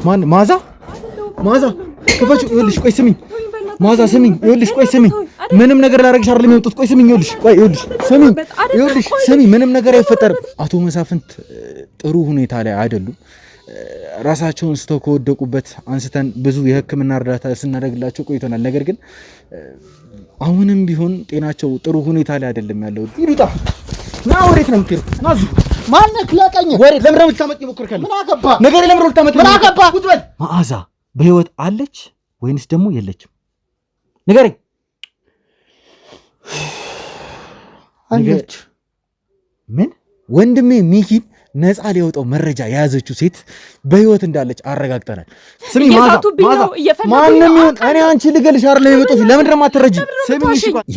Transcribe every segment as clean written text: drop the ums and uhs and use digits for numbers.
ማን ማዛ ከፈቹ ይኸውልሽ ቆይ ስሚኝ ማዛ ስሚኝ ይኸውልሽ ቆይ ስሚኝ ምንም ነገር ላደርግሽ አይደለም የመጡት ቆይ ስሚኝ ይኸውልሽ ስሚኝ ምንም ነገር አይፈጠርም አቶ መሳፍንት ጥሩ ሁኔታ ላይ አይደሉም ራሳቸውን ስተው ከወደቁበት አንስተን ብዙ የሕክምና እርዳታ ስናደርግላቸው ቆይተናል ነገር ግን አሁንም ቢሆን ጤናቸው ጥሩ ሁኔታ ላይ አይደለም ያለው ይሉጣ ና ወሬት ነው የምትሄደው ና እዚሁ ማነክ ለቀኝ ወሬ ለምን ነው ልታመጪ ሞከርካለህ ምን አገባ ነገር ለምን ነው ልታመጪ ምን አገባ ቁጭ በል መዓዛ በህይወት አለች ወይንስ ደግሞ የለችም ንገረኝ አለች ምን ወንድሜ ሚኪን ነፃ ሊያወጣው መረጃ የያዘችው ሴት በህይወት እንዳለች አረጋግጠናል ስሚ ማዛ ማንንም ይሁን እኔ አንቺ ልገልሽ አይደለም የመጣሁት ለምን ደግሞ አትረጂ ስሚ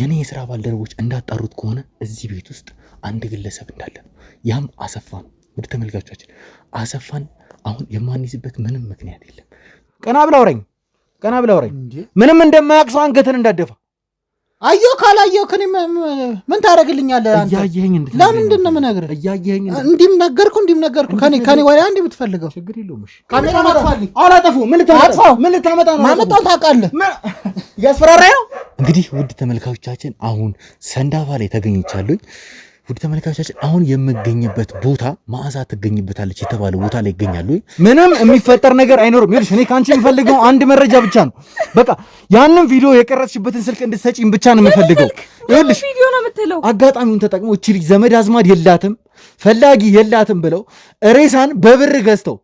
የኔ የሥራ ባልደረቦች እንዳጣሩት ከሆነ እዚህ ቤት ውስጥ አንድ ግለሰብ እንዳለ ነው ያም አሰፋ ነው ወደ ተመልካቾቻችን አሰፋን አሁን የማንይዝበት ምንም ምክንያት የለም ቀና ብላ አውራኝ ምንም እንደማያውቅ ሰው አንገትን እንዳደፋ አየሁ ካላየሁ ከኔ ምን ታደርግልኛለህ አንተ እያየኸኝ ለምንድን ነው የምነግርህ እያየኸኝ እንዲም ነገርኩ ከኔ ወዲያ እንዴ የምትፈልገው ችግር የለውም እሺ ካሜራ ማጥፋልኝ አላጠፉ ምን ልታመጣ ነው ማመጣው ታውቃለህ ያስፈራራኝ ነው እንግዲህ ውድ ተመልካቾቻችን አሁን ሰንዳፋ ላይ ተገኝቻለሁ ውድ ተመልካቾቻችን አሁን የምገኝበት ቦታ መዓዛ ትገኝበታለች የተባለው ቦታ ላይ ይገኛሉ ምንም የሚፈጠር ነገር አይኖርም ይልሽ እኔ ካንቺ የምፈልገው አንድ መረጃ ብቻ ነው በቃ ያንን ቪዲዮ የቀረጽሽበትን ስልክ እንድትሰጪኝ ብቻ ነው የምፈልገው ይልሽ ቪዲዮ ነው የምትለው አጋጣሚውን ተጠቅሞ እቺ ልጅ ዘመድ አዝማድ የላትም ፈላጊ የላትም ብለው ሬሳን በብር ገዝተው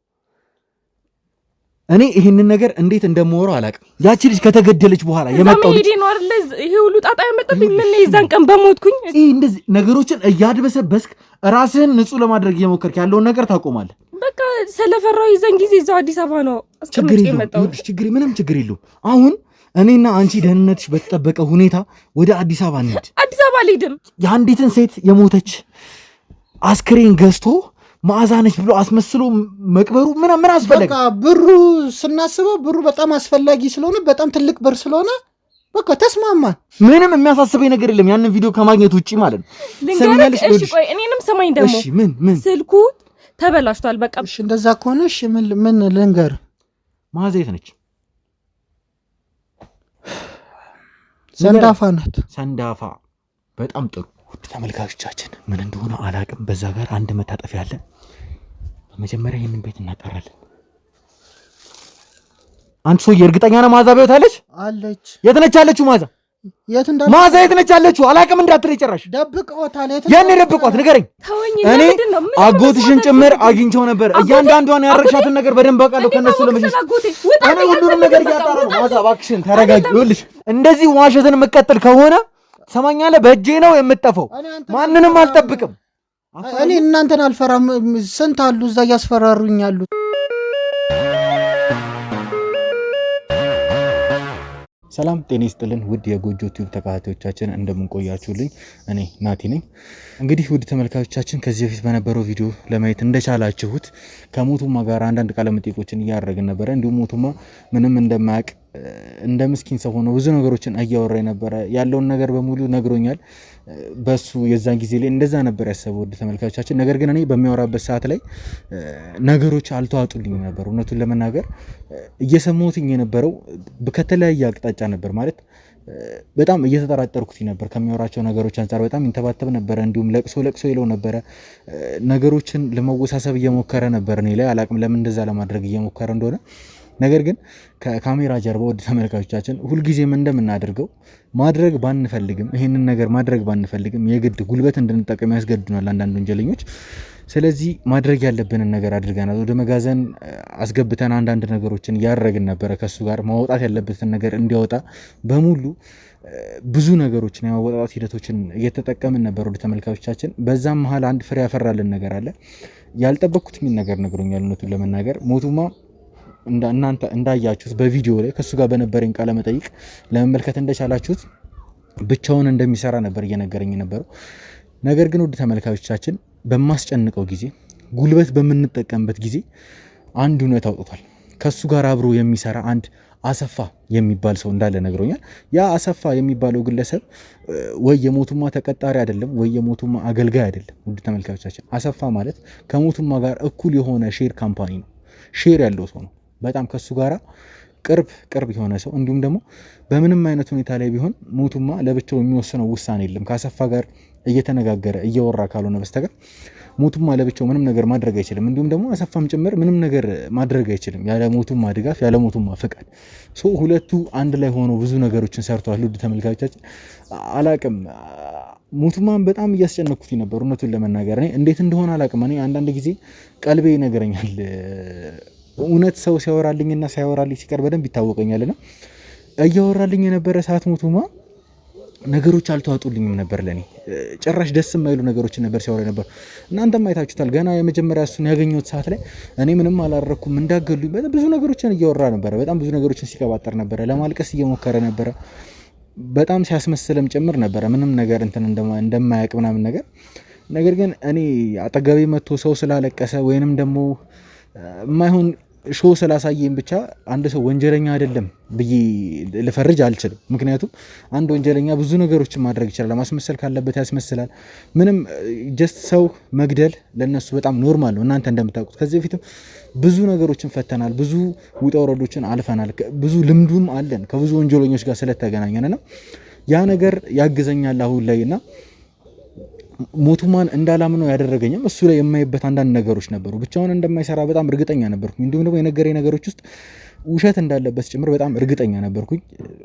እኔ ይሄንን ነገር እንዴት እንደማወራው አላውቅም ያቺ ልጅ ከተገደለች በኋላ የመጣው ልጅ ነው አይደል ይሄ ሁሉ ጣጣ ያመጣብኝ ምን ይዛን ቀን በሞትኩኝ እንደዚህ ነገሮችን እያድበሰበስክ ራስህን ንጹህ ለማድረግ እየሞከርክ ያለውን ነገር ታቆማለህ በቃ ስለፈራው ይዘን ጊዜ እዛው አዲስ አበባ ነው አስቀምጬ የመጣው ምንም ችግር የለውም አሁን እኔና አንቺ ደህንነትሽ በተጠበቀ ሁኔታ ወደ አዲስ አበባ እንሂድ አዲስ አበባ ልሄድም የአንዲትን ሴት የሞተች አስክሬን ገዝቶ መዓዛ ነች ብሎ አስመስሎ መቅበሩ ምን አስፈለገ በቃ ብሩ ስናስበው ብሩ በጣም አስፈላጊ ስለሆነ በጣም ትልቅ ብር ስለሆነ በቃ ተስማማን ምንም የሚያሳስበኝ ነገር የለም ያንን ቪዲዮ ከማግኘት ውጪ ማለት ነው ልንገርሽ እሺ ቆይ እኔንም ሰማኝ ደግሞ እሺ ምን ስልኩ ተበላሽቷል በቃ እሺ እንደዛ ከሆነ እሺ ምን ልንገር መዓዛ የት ነች ሰንዳፋ ናት ሰንዳፋ በጣም ጥሩ ውድ ተመልካቾቻችን ምን እንደሆነ አላውቅም በዛ ጋር አንድ መታጠፊያ አለ በመጀመሪያ ይሄንን ቤት እናጣራለን አንተ ሰው የእርግጠኛ ነህ መዓዛ በህይወት አለች የት ነች ያለችው መዓዛ መዓዛ የት ነች ያለችው አላውቅም እንዳትለኝ ጭራሽ ደብቀውታል የት ነው ደብቀውት ንገረኝ እኔ አጎትሽን ጭምር አግኝቼው ነበር እያንዳንዷን ያረግሻትን ነገር በደንብ አውቃለሁ ከነሱ ለመሸሽ እኔ ሁሉንም ነገር እያጣራ ነው መዓዛ እባክሽን ተረጋጊ ይኸውልሽ እንደዚህ ዋሸትን መቀጠል ከሆነ ሰማኛለህ በእጄ ነው የምጠፈው ማንንም አልጠብቅም እኔ እናንተን አልፈራም ስንት አሉ እዛ እያስፈራሩኝ ያሉት ሰላም ጤና ይስጥልን ውድ የጎጆ ቲዩብ ተከታታዮቻችን እንደምን ቆያችሁልኝ እኔ ናቲ ነኝ እንግዲህ ውድ ተመልካቾቻችን ከዚህ በፊት በነበረው ቪዲዮ ለማየት እንደቻላችሁት ከሞቱማ ጋር አንዳንድ ቃለ መጠይቆችን እያደረግን ነበር እንዲሁም ሞቱማ ምንም እንደማያውቅ እንደ ምስኪን ሰው ሆኖ ብዙ ነገሮችን እያወራ ነበር ያለውን ነገር በሙሉ ነግሮኛል በሱ የዛን ጊዜ ላይ እንደዛ ነበር ያሰበው ውድ ተመልካቾቻችን ነገር ግን እኔ በሚያወራበት ሰዓት ላይ ነገሮች አልተዋጡልኝ ነበር እውነቱን ለመናገር እየሰማሁትኝ የነበረው ከተለያየ አቅጣጫ ነበር ማለት በጣም እየተጠራጠርኩት ነበር ከሚያወራቸው ነገሮች አንፃር በጣም እንተባተብ ነበር እንዲሁም ለቅሶ ይለው ነበር ነገሮችን ለመወሳሰብ እየሞከረ ነበር እኔ ላይ አላቅም ለምን እንደዛ ለማድረግ እየሞከረ እንደሆነ ነገር ግን ከካሜራ ጀርባ ወደ ተመልካቾቻችን ሁሉ ጊዜም እንደምናደርገው ማድረግ ባንፈልግም ይሄንን ነገር ማድረግ ባንፈልግም የግድ ጉልበት እንድንጠቀም ያስገድዱናል አንዳንድ ወንጀለኞች ስለዚህ ማድረግ ያለብንን ነገር አድርገናል ወደ መጋዘን አስገብተን አንዳንድ ነገሮችን ያረጋግን ነበር ከሱ ጋር ማውጣት ያለበትን ነገር እንዲያወጣ በሙሉ ብዙ ነገሮችን ያወጣት ሂደቶችን እየተጠቀምን ነበር ወደ ተመልካቾቻችን በዛም መሃል አንድ ፍሬ ያፈራልን ነገር አለ ያልጠበቅኩት ምን ነገር ነግሮኛል እውነቱን ለመናገር ሞቱማ እናንተ እንዳያችሁት በቪዲዮ ላይ ከሱ ጋር በነበረኝ ቃለ መጠይቅ ለመመልከት እንደቻላችሁት ብቻውን እንደሚሰራ ነበር እየነገረኝ ነበረው ነገር ግን ወደ ተመልካቾቻችን በማስጨንቀው ጊዜ ጉልበት በመንጠቀምበት ጊዜ አንድ እውነት አውጥቷል ከሱ ጋር አብሮ የሚሰራ አንድ አሰፋ የሚባል ሰው እንዳለ ነግሮኛል ያ አሰፋ የሚባለው ግለሰብ ወይ የሞቱማ ተቀጣሪ አይደለም ወይ የሞቱማ አገልጋይ አይደለም ውድ ተመልካቾቻችን አሰፋ ማለት ከሞቱማ ጋር እኩል የሆነ ሼር ካምፓኒ ነው ሼር ያለው ሰው ነው። በጣም ከሱ ጋራ ቅርብ የሆነ ሰው እንዲሁም ደግሞ በምንም አይነት ሁኔታ ላይ ቢሆን ሞቱማ ለብቻው የሚወስነው ውሳኔ የለም። ከአሰፋ ጋር እየተነጋገረ እያወራ ካልሆነ በስተቀር ሞቱማ ለብቻው ምንም ነገር ማድረግ አይችልም። እንዲሁም ደግሞ አሰፋም ጭምር ምንም ነገር ማድረግ አይችልም ያለ ሞቱማ ድጋፍ፣ ያለ ሞቱማ ፍቃድ። ሁለቱ አንድ ላይ ሆነው ብዙ ነገሮችን ሰርተዋል። ውድ ተመልካቾቻችን አላቅም ሞቱማን በጣም እያስጨነኩት ነበር እውነቱን ለመናገር እኔ እንዴት እንደሆነ አላቅም። እኔ አንዳንድ ጊዜ ቀልቤ ይነግረኛል እውነት ሰው ሲያወራልኝና ሳያወራልኝ ሲቀር በደንብ ይታወቀኛልና እያወራልኝ የነበረ ሰዓት ሞቱማ ነገሮች አልተዋጡልኝም ነበር። ለኔ ጭራሽ ደስ የማይሉ ነገሮችን ነበር ሲያወራ ነበር። እናንተም አይታችሁታል። ገና የመጀመሪያ እሱን ያገኘሁት ሰዓት ላይ እኔ ምንም አላረኩም እንዳገሉኝ ብዙ ነገሮችን እያወራ ነበረ። በጣም ብዙ ነገሮችን ሲቀባጠር ነበረ። ለማልቀስ እየሞከረ ነበረ። በጣም ሲያስመስልም ጭምር ነበረ ምንም ነገር እንትን እንደማያውቅ ምናምን ነገር ግን እኔ አጠገቤ መጥቶ ሰው ስላለቀሰ ወይንም ደግሞ የማይሆን ሾው ስላሳየኝ ብቻ አንድ ሰው ወንጀለኛ አይደለም ብዬ ልፈርጅ አልችልም። ምክንያቱም አንድ ወንጀለኛ ብዙ ነገሮችን ማድረግ ይችላል። ማስመሰል ካለበት ያስመስላል። ምንም ጀስት ሰው መግደል ለነሱ በጣም ኖርማል ነው። እናንተ እንደምታውቁት ከዚህ በፊትም ብዙ ነገሮችን ፈተናል። ብዙ ውጣ ወረዶችን አልፈናል። ብዙ ልምዱም አለን ከብዙ ወንጀለኞች ጋር ስለተገናኘን ነው። ያ ነገር ያግዘኛል አሁን ላይ እና ሞቱማን እንዳላምነው ያደረገኝም እሱ ላይ የማይበት አንዳንድ ነገሮች ነበሩ። ብቻውን እንደማይሰራ በጣም እርግጠኛ ነበርኩኝ። እንዲሁም ደግሞ የነገረኝ ነገሮች ውስጥ ውሸት እንዳለበት ጭምር በጣም እርግጠኛ ነበርኩኝ።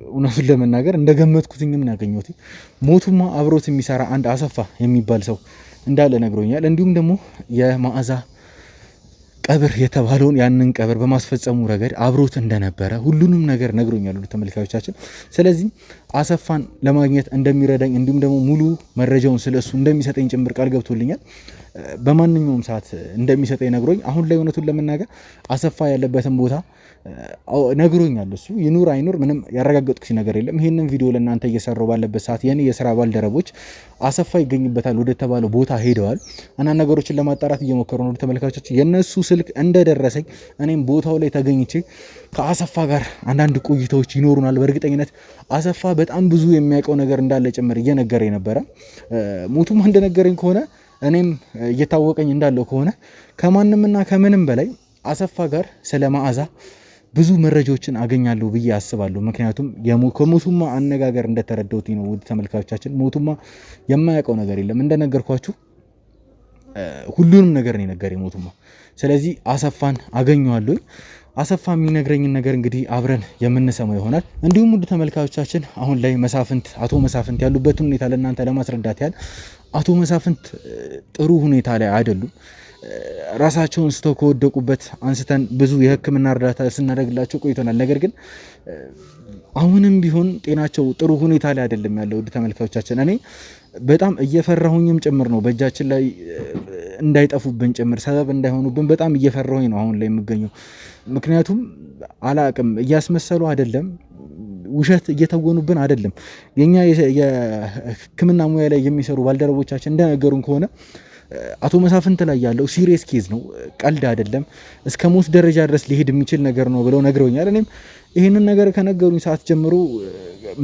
እውነቱን ለመናገር እንደገመትኩትኝም ያገኘሁት ሞቱማ አብሮት የሚሰራ አንድ አሰፋ የሚባል ሰው እንዳለ ነግሮኛል። እንዲሁም ደግሞ የመዓዛ ቀብር የተባለውን ያንን ቀብር በማስፈጸሙ ረገድ አብሮት እንደነበረ ሁሉንም ነገር ነግሮኛል ተመልካቾቻችን። ስለዚህ አሰፋን ለማግኘት እንደሚረዳኝ እንዲሁም ደግሞ ሙሉ መረጃውን ስለሱ እንደሚሰጠኝ ጭምር ቃል ገብቶልኛል። በማንኛውም ሰዓት እንደሚሰጠኝ ነግሮኝ አሁን ላይ እውነቱን ለመናገር አሰፋ ያለበትን ቦታ ነግሮኛል። እሱ ይኑር አይኑር ምንም ያረጋገጥኩት ነገር የለም። ይሄንን ቪዲዮ ለእናንተ እየሰራው ባለበት ሰዓት የኔ የስራ ባልደረቦች አሰፋ ይገኝበታል ወደ ተባለው ቦታ ሄደዋል እና ነገሮችን ለማጣራት እየሞከሩ ነው ተመልካቾች። የነሱ ስልክ እንደደረሰኝ እኔም ቦታው ላይ ተገኝቼ ከአሰፋ ጋር አንዳንድ ቆይታዎች ይኖሩናል። በእርግጠኝነት አሰፋ በጣም ብዙ የሚያውቀው ነገር እንዳለ ጭምር እየነገረኝ ነበረ። ሞቱማ እንደነገረኝ ከሆነ እኔም እየታወቀኝ እንዳለው ከሆነ ከማንምና ከምንም በላይ አሰፋ ጋር ስለ መዓዛ ብዙ መረጃዎችን አገኛለሁ ብዬ አስባለሁ። ምክንያቱም ከሞቱማ አነጋገር እንደተረዳሁት ነው ውድ ተመልካቾቻችን። ሞቱማ የማያውቀው ነገር የለም እንደነገርኳችሁ ሁሉንም ነገር ነው የነገረኝ ሞቱማ። ስለዚህ አሰፋን አገኘዋለሁ። አሰፋ የሚነግረኝን ነገር እንግዲህ አብረን የምንሰማው ይሆናል። እንዲሁም ውድ ተመልካቾቻችን አሁን ላይ አቶ መሳፍንት ያሉበትን ሁኔታ ለእናንተ ለማስረዳት ያህል አቶ መሳፍንት ጥሩ ሁኔታ ላይ አይደሉም። ራሳቸውን ስተው ከወደቁበት አንስተን ብዙ የሕክምና እርዳታ ስናደርግላቸው ቆይተናል። ነገር ግን አሁንም ቢሆን ጤናቸው ጥሩ ሁኔታ ላይ አይደለም ያለው ውድ ተመልካቾቻችን። እኔ በጣም እየፈራሁኝም ጭምር ነው በእጃችን ላይ እንዳይጠፉብን ጭምር ሰበብ እንዳይሆኑብን በጣም እየፈራሁኝ ነው አሁን ላይ የምገኘው። ምክንያቱም አላቅም እያስመሰሉ አይደለም፣ ውሸት እየተወኑብን አይደለም። የኛ የሕክምና ሙያ ላይ የሚሰሩ ባልደረቦቻችን እንደነገሩን ከሆነ አቶ መሳፍንት ላይ ያለው ሲሪየስ ኬዝ ነው፣ ቀልድ አይደለም፣ እስከ ሞት ደረጃ ድረስ ሊሄድ የሚችል ነገር ነው ብለው ነግረውኛል። እኔም ይህንን ነገር ከነገሩኝ ሰዓት ጀምሮ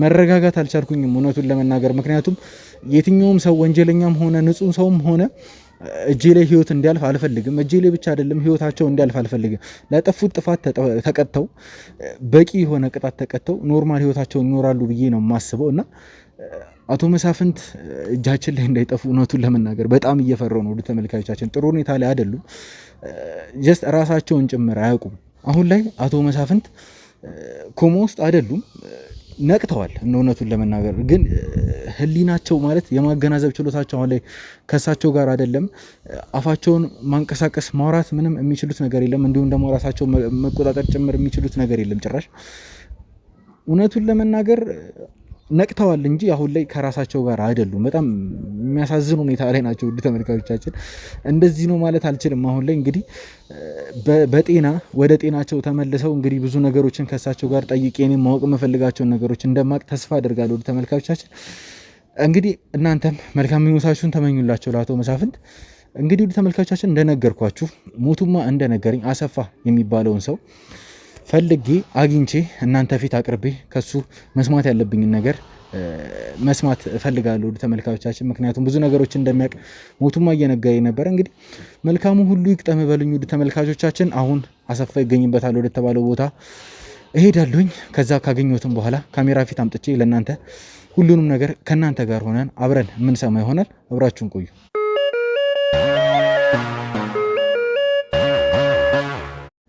መረጋጋት አልቻልኩኝም እውነቱን ለመናገር። ምክንያቱም የትኛውም ሰው ወንጀለኛም ሆነ ንጹህ ሰውም ሆነ እጄ ላይ ህይወት እንዲያልፍ አልፈልግም። እጄ ላይ ብቻ አይደለም ህይወታቸው እንዲያልፍ አልፈልግም። ለጠፉት ጥፋት ተቀጥተው በቂ የሆነ ቅጣት ተቀጥተው ኖርማል ህይወታቸውን ይኖራሉ ብዬ ነው የማስበው እና አቶ መሳፍንት እጃችን ላይ እንዳይጠፉ እውነቱን ለመናገር በጣም እየፈራሁ ነው። ወደ ተመልካቾቻችን ጥሩ ሁኔታ ላይ አይደሉም። ጀስት ራሳቸውን ጭምር አያውቁም። አሁን ላይ አቶ መሳፍንት ኮማ ውስጥ አይደሉም፣ ነቅተዋል። እውነቱን ለመናገር ግን ህሊናቸው ማለት የማገናዘብ ችሎታቸው አሁን ላይ ከሳቸው ጋር አይደለም። አፋቸውን ማንቀሳቀስ ማውራት ምንም የሚችሉት ነገር የለም። እንዲሁም ደግሞ ራሳቸው መቆጣጠር ጭምር የሚችሉት ነገር የለም ጭራሽ። እውነቱን ለመናገር ነቅተዋል እንጂ አሁን ላይ ከራሳቸው ጋር አይደሉም። በጣም የሚያሳዝን ሁኔታ ላይ ናቸው ውድ ተመልካቾቻችን። እንደዚህ ነው ማለት አልችልም። አሁን ላይ እንግዲህ በጤና ወደ ጤናቸው ተመልሰው እንግዲህ ብዙ ነገሮችን ከሳቸው ጋር ጠይቄ እኔም ማወቅ የምፈልጋቸውን ነገሮች እንደማቅ ተስፋ አድርጋለሁ። ውድ ተመልካቾቻችን እንግዲህ እናንተም መልካም ምኞታችሁን ተመኙላቸው ለአቶ መሳፍንት። እንግዲህ ውድ ተመልካቾቻችን እንደነገርኳችሁ ሞቱማ እንደነገረኝ አሰፋ የሚባለውን ሰው ፈልጌ አግኝቼ እናንተ ፊት አቅርቤ ከሱ መስማት ያለብኝን ነገር መስማት እፈልጋለሁ ወደ ተመልካቾቻችን። ምክንያቱም ብዙ ነገሮች እንደሚያውቅ ሞቱማ እየነገረኝ ነበር። እንግዲህ መልካሙ ሁሉ ይቅጠም በሉኝ ወደ ተመልካቾቻችን። አሁን አሰፋ ይገኝበታል ወደ ተባለው ቦታ እሄዳለሁኝ። ከዛ ካገኘሁትም በኋላ ካሜራ ፊት አምጥቼ ለእናንተ ሁሉንም ነገር ከእናንተ ጋር ሆነን አብረን የምንሰማ ይሆናል። አብራችሁን ቆዩ።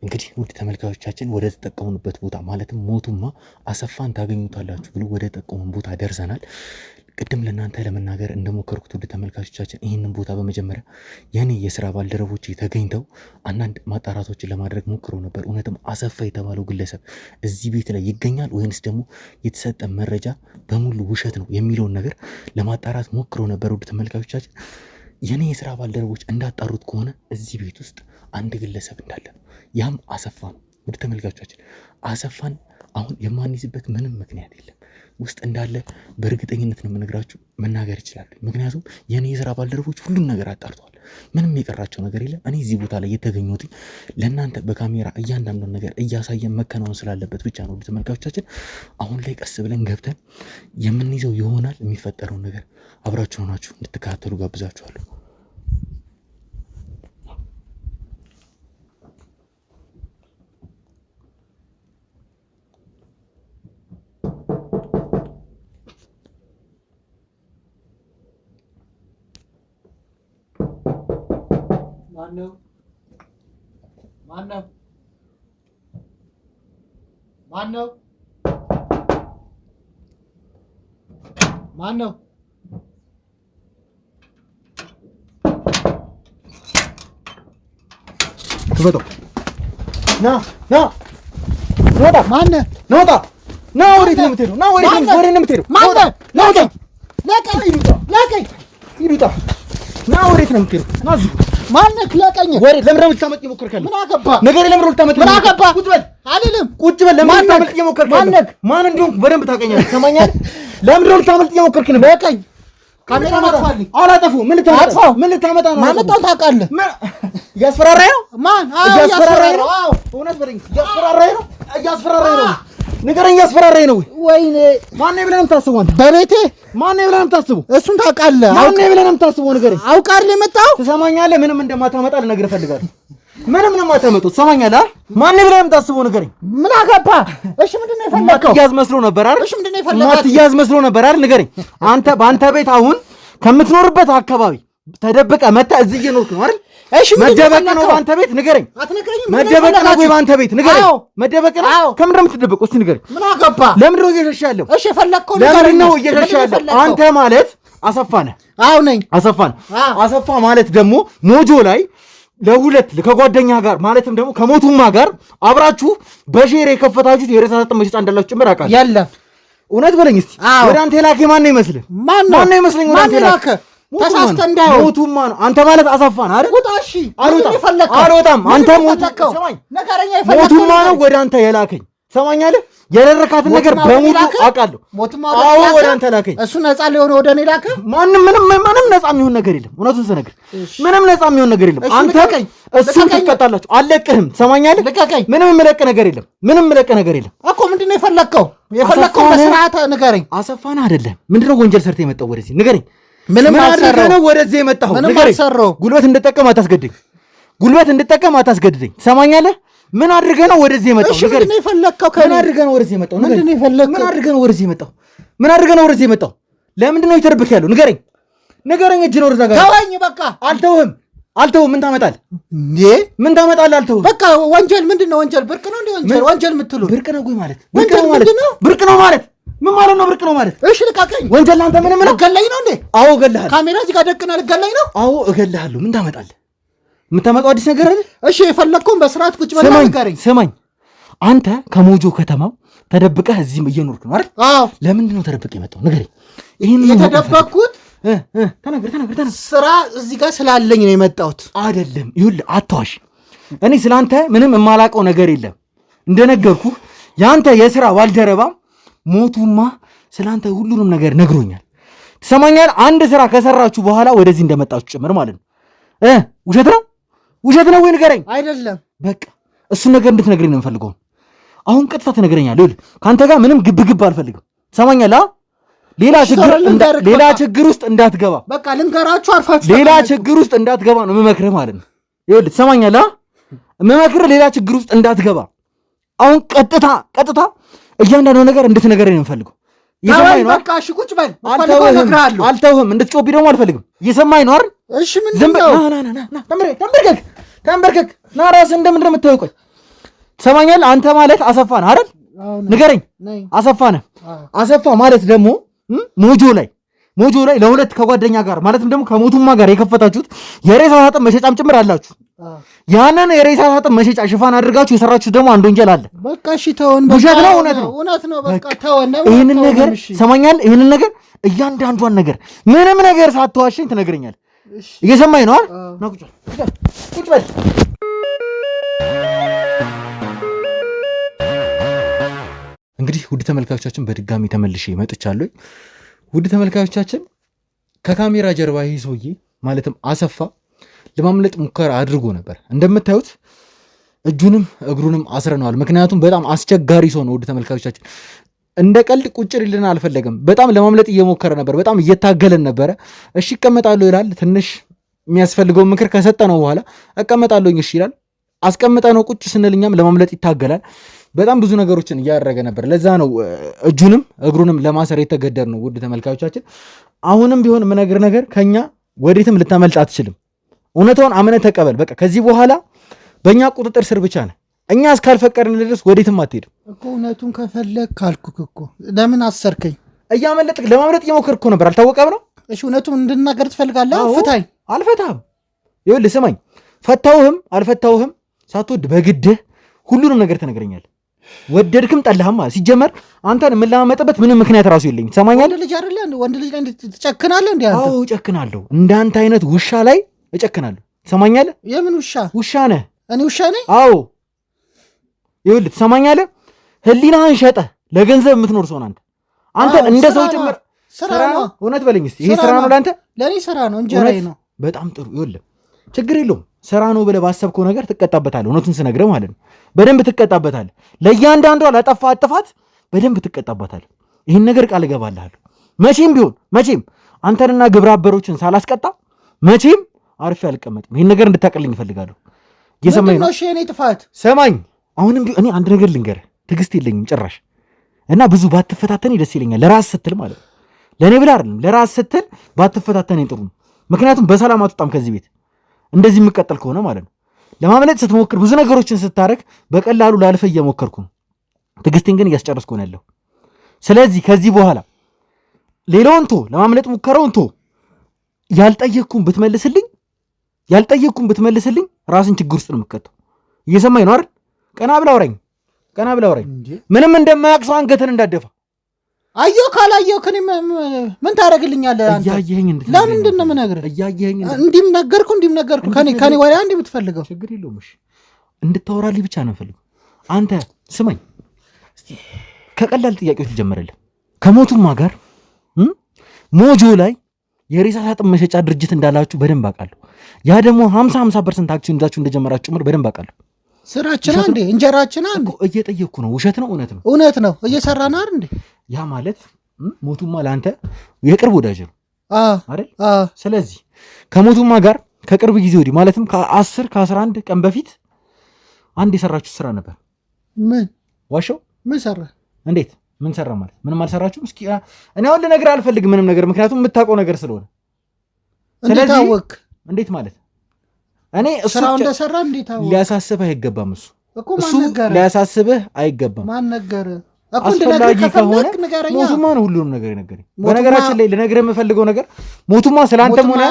እንግዲህ ውድ ተመልካቾቻችን ወደ ተጠቀሙበት ቦታ ማለትም ሞቱማ አሰፋን ታገኙታላችሁ ብሎ ወደ ተጠቀሙን ቦታ ደርሰናል። ቅድም ለእናንተ ለመናገር እንደሞከርኩት ውድ ተመልካቾቻችን ይህንን ቦታ በመጀመሪያ የኔ የስራ ባልደረቦች ተገኝተው አንዳንድ ማጣራቶችን ለማድረግ ሞክረው ነበር። እውነትም አሰፋ የተባለው ግለሰብ እዚህ ቤት ላይ ይገኛል ወይንስ ደግሞ የተሰጠ መረጃ በሙሉ ውሸት ነው የሚለውን ነገር ለማጣራት ሞክረው ነበር። ውድ ተመልካቾቻችን የኔ የስራ ባልደረቦች እንዳጣሩት ከሆነ እዚህ ቤት ውስጥ አንድ ግለሰብ እንዳለ ነው። ያም አሰፋ ነው። ውድ ተመልካቾቻችን አሰፋን አሁን የማንይዝበት ምንም ምክንያት የለም። ውስጥ እንዳለ በእርግጠኝነት ነው የምነግራችሁ፣ መናገር ይችላል። ምክንያቱም የኔ የስራ ባልደረቦች ሁሉም ነገር አጣርተዋል። ምንም የቀራቸው ነገር የለም። እኔ እዚህ ቦታ ላይ የተገኘሁት ለእናንተ በካሜራ እያንዳንዱን ነገር እያሳየን መከናወን ስላለበት ብቻ ነው። ውድ ተመልካቾቻችን አሁን ላይ ቀስ ብለን ገብተን የምንይዘው ይሆናል። የሚፈጠረውን ነገር አብራችሁ ሆናችሁ እንድትከታተሉ ጋብዛችኋለሁ። ማነው? ትመጣ ና ወጣ ማነህ? ናውጣ ና ወዴት ነው የምትሄደው? ና ወዴት ነው የምትሄደው? ማነህ? ናውጣ ለቀኝ ይሉጣ ና ወዴት ነው የምትሄደው? ና እዚሁ ማነህ? ለቀኝ ወዴት? ለምን ነው የምታመጥ እየሞከርክ ያለው? ምን አገባ ነገር ለምን ነው የምታመጥ? ምን አገባ? ቁጭ በል አልልም። ቁጭ በል። ለምን ነው የምታመጥ እየሞከርክ ያለው? ማን እንደሆንክ በደንብ ታውቀኛለህ። ሰማኛል። ለምን ነው የምታመጥ እየሞከርክ ነው? ለቀኝ ካሜራ ማጥፋልኝ። አላጠፉ ምን ልታመጣ ነው? ማመጣው ታውቃለህ? እያስፈራራኝ ነው። ማን? እያስፈራራኝ ነው። እውነት በለኝ። እያስፈራራኝ ነው። ንገረኝ። እያስፈራራኝ ነው። ወይኔ ማነው ብለህ ነው የምታስበው አንተ? በቤቴ ማነው ብለህ ነው የምታስበው? እሱን ታውቃለህ? ማነው ብለህ ነው የምታስበው? ንገረኝ። አውቃለሁ የመጣው። ትሰማኛለህ? ምንም እንደማታመጣ ልነግርህ እፈልጋለሁ። ምንም እንደማታመጣው ትሰማኛለህ? ማነው ብለህ ነው የምታስበው? ንገረኝ። ምን አገባ? እሺ ምንድን ነው የፈለከው? ማትያዝ መስሎ ነበር አይደል? እሺ ምንድን ነው የፈለከው? ማትያዝ መስሎ ነበር አይደል? ንገረኝ። አንተ በአንተ ቤት አሁን ከምትኖርበት አካባቢ ተደብቀህ መጣህ። እዚህ እየኖርክ ነው አይደል? እሺ መደበቅ ነው በአንተ ቤት? ንገረኝ። መደበቅ ነው ወይ በአንተ ቤት? ንገረኝ። መደበቅ ነው? ከምንድን ነው የምትደበቀው? እስቲ ንገረኝ። ምን አገባ? ለምንድን ነው እየሸሸ ያለው? እሺ የፈለከው ለምንድን ነው እየሸሸ ያለው? አንተ ማለት አሰፋ ነህ። አዎ ነኝ። አሰፋ ነህ። አሰፋ ማለት ደግሞ ሞጆ ላይ ለሁለት ከጓደኛ ጋር ማለትም ደግሞ ከሞቱማ ጋር አብራችሁ በሼር የከፈታችሁት የሬሳ ሳጥን መሸጫ እንዳላችሁ ጭምር አውቃለሁ። የለም። እውነት በለኝ እስቲ። ወደ አንተ የላከ ማን ነው ይመስልህ? ማን ነው ይመስለኝ? ወደ አንተ የላከ ተሳስተ እንዳይሆን ሞቱማ ነው። አንተ ማለት አሰፋ ነህ አይደል? ውጣ። እሺ አልወጣም። አንተ ሞቱማ ነው ወደ አንተ የላከኝ። ሰማኛለህ? የደረካትን ነገር በሙሉ አውቃለሁ። አዎ ወደ አንተ ላከኝ። እሱ ነፃ ሊሆን ወደ እኔ ላከ። ምንም ነፃ የሚሆን ነገር የለም። እውነቱን ስነግር ምንም ነፃ የሚሆን ነገር የለም። አንተ እሱን ትቀጣላችሁ። አልለቅህም። ሰማኛለህ? ምንም የምለቅ ነገር የለም። እኮ ምንድን ነው የፈለከው? በስርዓት ንገረኝ። አሰፋ ነህ አይደለም? ምንድን ነው ወንጀል ሰርተህ የመጣው ወደዚህ? ንገረኝ። ምንም አልሰራሁም ነው ወደዚህ የመጣው? ምንም አልሰራሁም። ጉልበት እንድጠቀም አታስገድደኝ። ትሰማኛለህ? ምን አድርገህ ነው ወደዚህ የመጣው? እሺ ምንድን ነው የፈለከው? ምን አድርገህ ነው ወደዚህ የመጣው? ምን አድርገህ ነው ወደዚህ የመጣው? ለምንድን ነው የተደበክ ያለው? ንገረኝ። እጅ ነው ወደዛ ጋር ተወኝ። በቃ አልተውህም። ምን ታመጣለህ? ምን ታመጣለህ? አልተውህም። በቃ ወንጀል ምንድን ነው? ወንጀል ብርቅ ነው እንዴ? ወንጀል የምትሉት ብርቅ ነው ወይ ማለት? ብርቅ ነው ማለት ምን ማለት ነው? ብርቅ ነው ማለት? እሺ ልቀቀኝ። ወንጀል አንተ ምንም ነው? ገለኝ ነው እንዴ? አዎ እገልሃለሁ። ካሜራ እዚህ ጋር ደቅና ልገለኝ ነው? አዎ እገልሃለሁ። ምን ታመጣለህ? የምታመጣው አዲስ ነገር አለ? እሺ የፈለግከውን በስርዓት ቁጭ በል ንገረኝ። ስማኝ፣ አንተ ከሞጆ ከተማው ተደብቀህ እዚህም እየኖርክ ነው አይደል? አዎ። ለምንድን ነው ተደብቀህ የመጣው? ንገረኝ። ይሄን የተደበቅኩት ተናገር። ስራ እዚህ ጋር ስላለኝ ነው የመጣሁት። አይደለም። ይኸውልህ አትዋሽ። እኔ ስላንተ ምንም የማላውቀው ነገር የለም። እንደነገርኩህ የአንተ የስራ ባልደረባ ሞቱማ ስላንተ ሁሉንም ነገር ነግሮኛል። ትሰማኛለህ? አንድ ስራ ከሰራችሁ በኋላ ወደዚህ እንደመጣችሁ ጭምር ማለት ነው። ውሸት ነው ወይ? ንገረኝ። አይደለም። በቃ እሱን ነገር እንድትነግረኝ ነው የምፈልገው። አሁን ቀጥታ ትነግረኛለህ። ይኸውልህ ከአንተ ጋር ምንም ግብግብ አልፈልግም። ትሰማኛለህ? ሌላ ችግር ውስጥ እንዳትገባ በቃ ልንገራችሁ አርፋችሁ ሌላ ችግር ውስጥ እንዳትገባ ነው የምመክርህ ማለት ነው። ይኸውልህ ትሰማኛለህ? የምመክርህ ሌላ ችግር ውስጥ እንዳትገባ። አሁን ቀጥታ እያንዳንዱ ነገር እንድትነግረኝ ነው የምፈልገው። ይሰማኝ ነው? በቃ እሺ ቁጭ በል። አልተውህም። እንድትጮብኝ ደግሞ አልፈልግም። እየሰማኝ ነው አይደል? እሺ ምንድን ነው? ተንበርከክ ና ራስህ እንደምንድን ነው የምታየው? ቆይ ትሰማኛለህ? አንተ ማለት አሰፋ ነህ አይደል? ንገረኝ። አሰፋ ነህ። አሰፋ ማለት ደግሞ ሞጆ ላይ ለሁለት ከጓደኛ ጋር ማለትም ደግሞ ከሞቱማ ጋር የከፈታችሁት የሬሳ ሳጥን መሸጫም ጭምር አላችሁ። ያንን የሬሳ ሳጥን መሸጫ ሽፋን አድርጋችሁ የሰራችሁት ደግሞ አንድ ወንጀል አለ። በቃ እሺ ተወን። ውሸት ነው እውነት ነው። በቃ ተወን። ይሄንን ነገር ሰማኛል። ይሄንን ነገር እያንዳንዷን ነገር ምንም ነገር ሳትዋሸኝ ትነግረኛለህ። እየሰማኝ ነው አይደል? ና ቁጭ በል። እንግዲህ ውድ ተመልካቾቻችን በድጋሚ ተመልሼ መጥቻለሁ። ውድ ተመልካቾቻችን ከካሜራ ጀርባ ይህ ሰውዬ ማለትም አሰፋ ለማምለጥ ሙከራ አድርጎ ነበር። እንደምታዩት እጁንም እግሩንም አስረነዋል። ምክንያቱም በጣም አስቸጋሪ ሰው ነው። ውድ ተመልካቾቻችን እንደ ቀልድ ቁጭ ሊልን አልፈለገም። በጣም ለማምለጥ እየሞከረ ነበር። በጣም እየታገለን ነበረ። እሺ እቀመጣለሁ ይላል። ትንሽ የሚያስፈልገውን ምክር ከሰጠነው በኋላ እቀመጣለሁኝ እሺ ይላል። አስቀምጠነው ቁጭ ስንልኛም ለማምለጥ ይታገላል። በጣም ብዙ ነገሮችን እያደረገ ነበር። ለዛ ነው እጁንም እግሩንም ለማሰር የተገደድ ነው። ውድ ተመልካቾቻችን አሁንም ቢሆን የምነግር ነገር ከኛ ወዴትም ልታመልጥ አትችልም። እውነታውን አምነህ ተቀበል። በቃ ከዚህ በኋላ በእኛ ቁጥጥር ስር ብቻ ነህ። እኛ እስካልፈቀድን ድረስ ወዴትም አትሄድም እኮ። እውነቱን ከፈለግ ካልኩክ እኮ ለምን አሰርከኝ? እያመለጥክ ለማምለጥ እየሞከርክ እኮ ነበር። አልታወቀም ነው? እሺ እውነቱን እንድናገር ትፈልጋለህ? ፍታኝ። አልፈታህም። ይኸውልህ ስማኝ፣ ፈታውህም አልፈታውህም ሳትወድ በግድህ ሁሉንም ነገር ትነግረኛለህ። ወደድክም ጠላህም ሲጀመር አንተን የምንለማመጥበት ምንም ምክንያት ራሱ የለኝም። ትሰማኛለህ? ወንድ ልጅ አይደለ? ወንድ ልጅ ላይ ትጨክናለህ እንዴ አንተ? አዎ እጨክናለሁ። እንዳንተ አይነት ውሻ ላይ እጨክናለሁ። ትሰማኛለህ? የምን ውሻ? ውሻ ነህ። እኔ ውሻ ነኝ? አዎ ይኸውልህ ትሰማኛለህ? ህሊናህን ሸጠህ ለገንዘብ የምትኖር ሰው አንተ አንተን እንደ ሰው ጭምር ስራ ነው። እውነት በለኝ እስኪ ይሄ ስራ ነው ለአንተ? ለእኔ ስራ ነው፣ እንጀራዬ ነው። በጣም ጥሩ። ይኸውልህ ችግር የለውም። ስራ ነው ብለህ ባሰብከው ነገር ትቀጣበታለህ። እውነቱን ስነግርህ ማለት ነው። በደንብ ትቀጣበታለህ። ለእያንዳንዷ ላጠፋህ ጥፋት በደንብ ትቀጣበታለህ። ይህን ነገር ቃል እገባልሃለሁ። መቼም ቢሆን መቼም አንተንና ግብረ አበሮችን ሳላስቀጣ መቼም አርፌ አልቀመጥም። ይህን ነገር እንድታቀልኝ እፈልጋለሁ። እየሰማኝ ነው? እኔ ጥፋት ሰማኝ። አሁንም ቢሆን እኔ አንድ ነገር ልንገርህ፣ ትዕግስት የለኝም ጭራሽ እና ብዙ ባትፈታተን ደስ ይለኛል። ለራስ ስትል ማለት ነው። ለእኔ ብለህ አይደለም፣ ለራስ ስትል ባትፈታተን ጥሩ ነው። ምክንያቱም በሰላም አትወጣም ከዚህ ቤት እንደዚህ የምቀጠል ከሆነ ማለት ነው። ለማምለጥ ስትሞክር ብዙ ነገሮችን ስታረግ በቀላሉ ላልፈ እየሞከርኩ ነው። ትዕግስቴን ግን እያስጨረስኩ ነው ያለው። ስለዚህ ከዚህ በኋላ ሌላውን ቶ ለማምለጥ ሙከራውን ቶ ያልጠየቅኩን ብትመልስልኝ ራስን ችግር ውስጥ ነው የምትከተው። እየሰማኝ ነው አይደል? ቀና ብለህ አውራኝ። ምንም እንደማያውቅ ሰው አንገትን እንዳደፋ። አየሁ ካላየሁ ከኔ ምን ታደርግልኛለህ አንተ? ለምንድን ነው የምነግርህ? እንዲህም ነገርኩ ከኔ ወዲያ እንዲህ የምትፈልገው ችግር የለውም። እሺ እንድታወራልኝ ብቻ ነው የምፈልገው። አንተ ስማኝ፣ ከቀላል ጥያቄዎች ልጀምርልህ። ከሞቱማ ጋር ሞጆ ላይ የሬሳ ሳጥን መሸጫ ድርጅት እንዳላችሁ በደንብ አውቃለሁ። ያ ደግሞ 50% አክሲዮን ይዛችሁ እንደጀመራችሁ ጭምር በደንብ አውቃለሁ። ስራችን እንዴ እንጀራችን አንዴ እየጠየቅኩ ነው። ውሸት ነው እውነት ነው? እውነት ነው። እየሰራን አይደል እንዴ? ያ ማለት ሞቱማ ለአንተ የቅርብ ወዳጅ ነው አይደል? ስለዚህ ከሞቱማ ጋር ከቅርብ ጊዜ ወዲህ ማለትም ከ11 ቀን በፊት አንድ የሰራችሁ ስራ ነበር። ምን ዋሻው? ምን ሰራ? እንዴት ምን ሰራ ማለት? ምንም አልሰራችሁም? እስኪ እኔ አሁን ልነግርህ አልፈልግም ምንም ነገር፣ ምክንያቱም የምታውቀው ነገር ስለሆነ። ስለዚህ እንዴት ማለት እኔ ስራው እንደሰራ እንዴት አወቅ? ሊያሳስብህ አይገባም። እሱ ነገረ ሊያሳስብህ አይገባም። ማን ነገረ? አስፈላጊ ከሆነ ሞቱማ ነው ሁሉንም ነገር የነገረኝ። በነገራችን ላይ ልነግርህ የምፈልገው ነገር ሞቱማ ስለአንተም ሆነ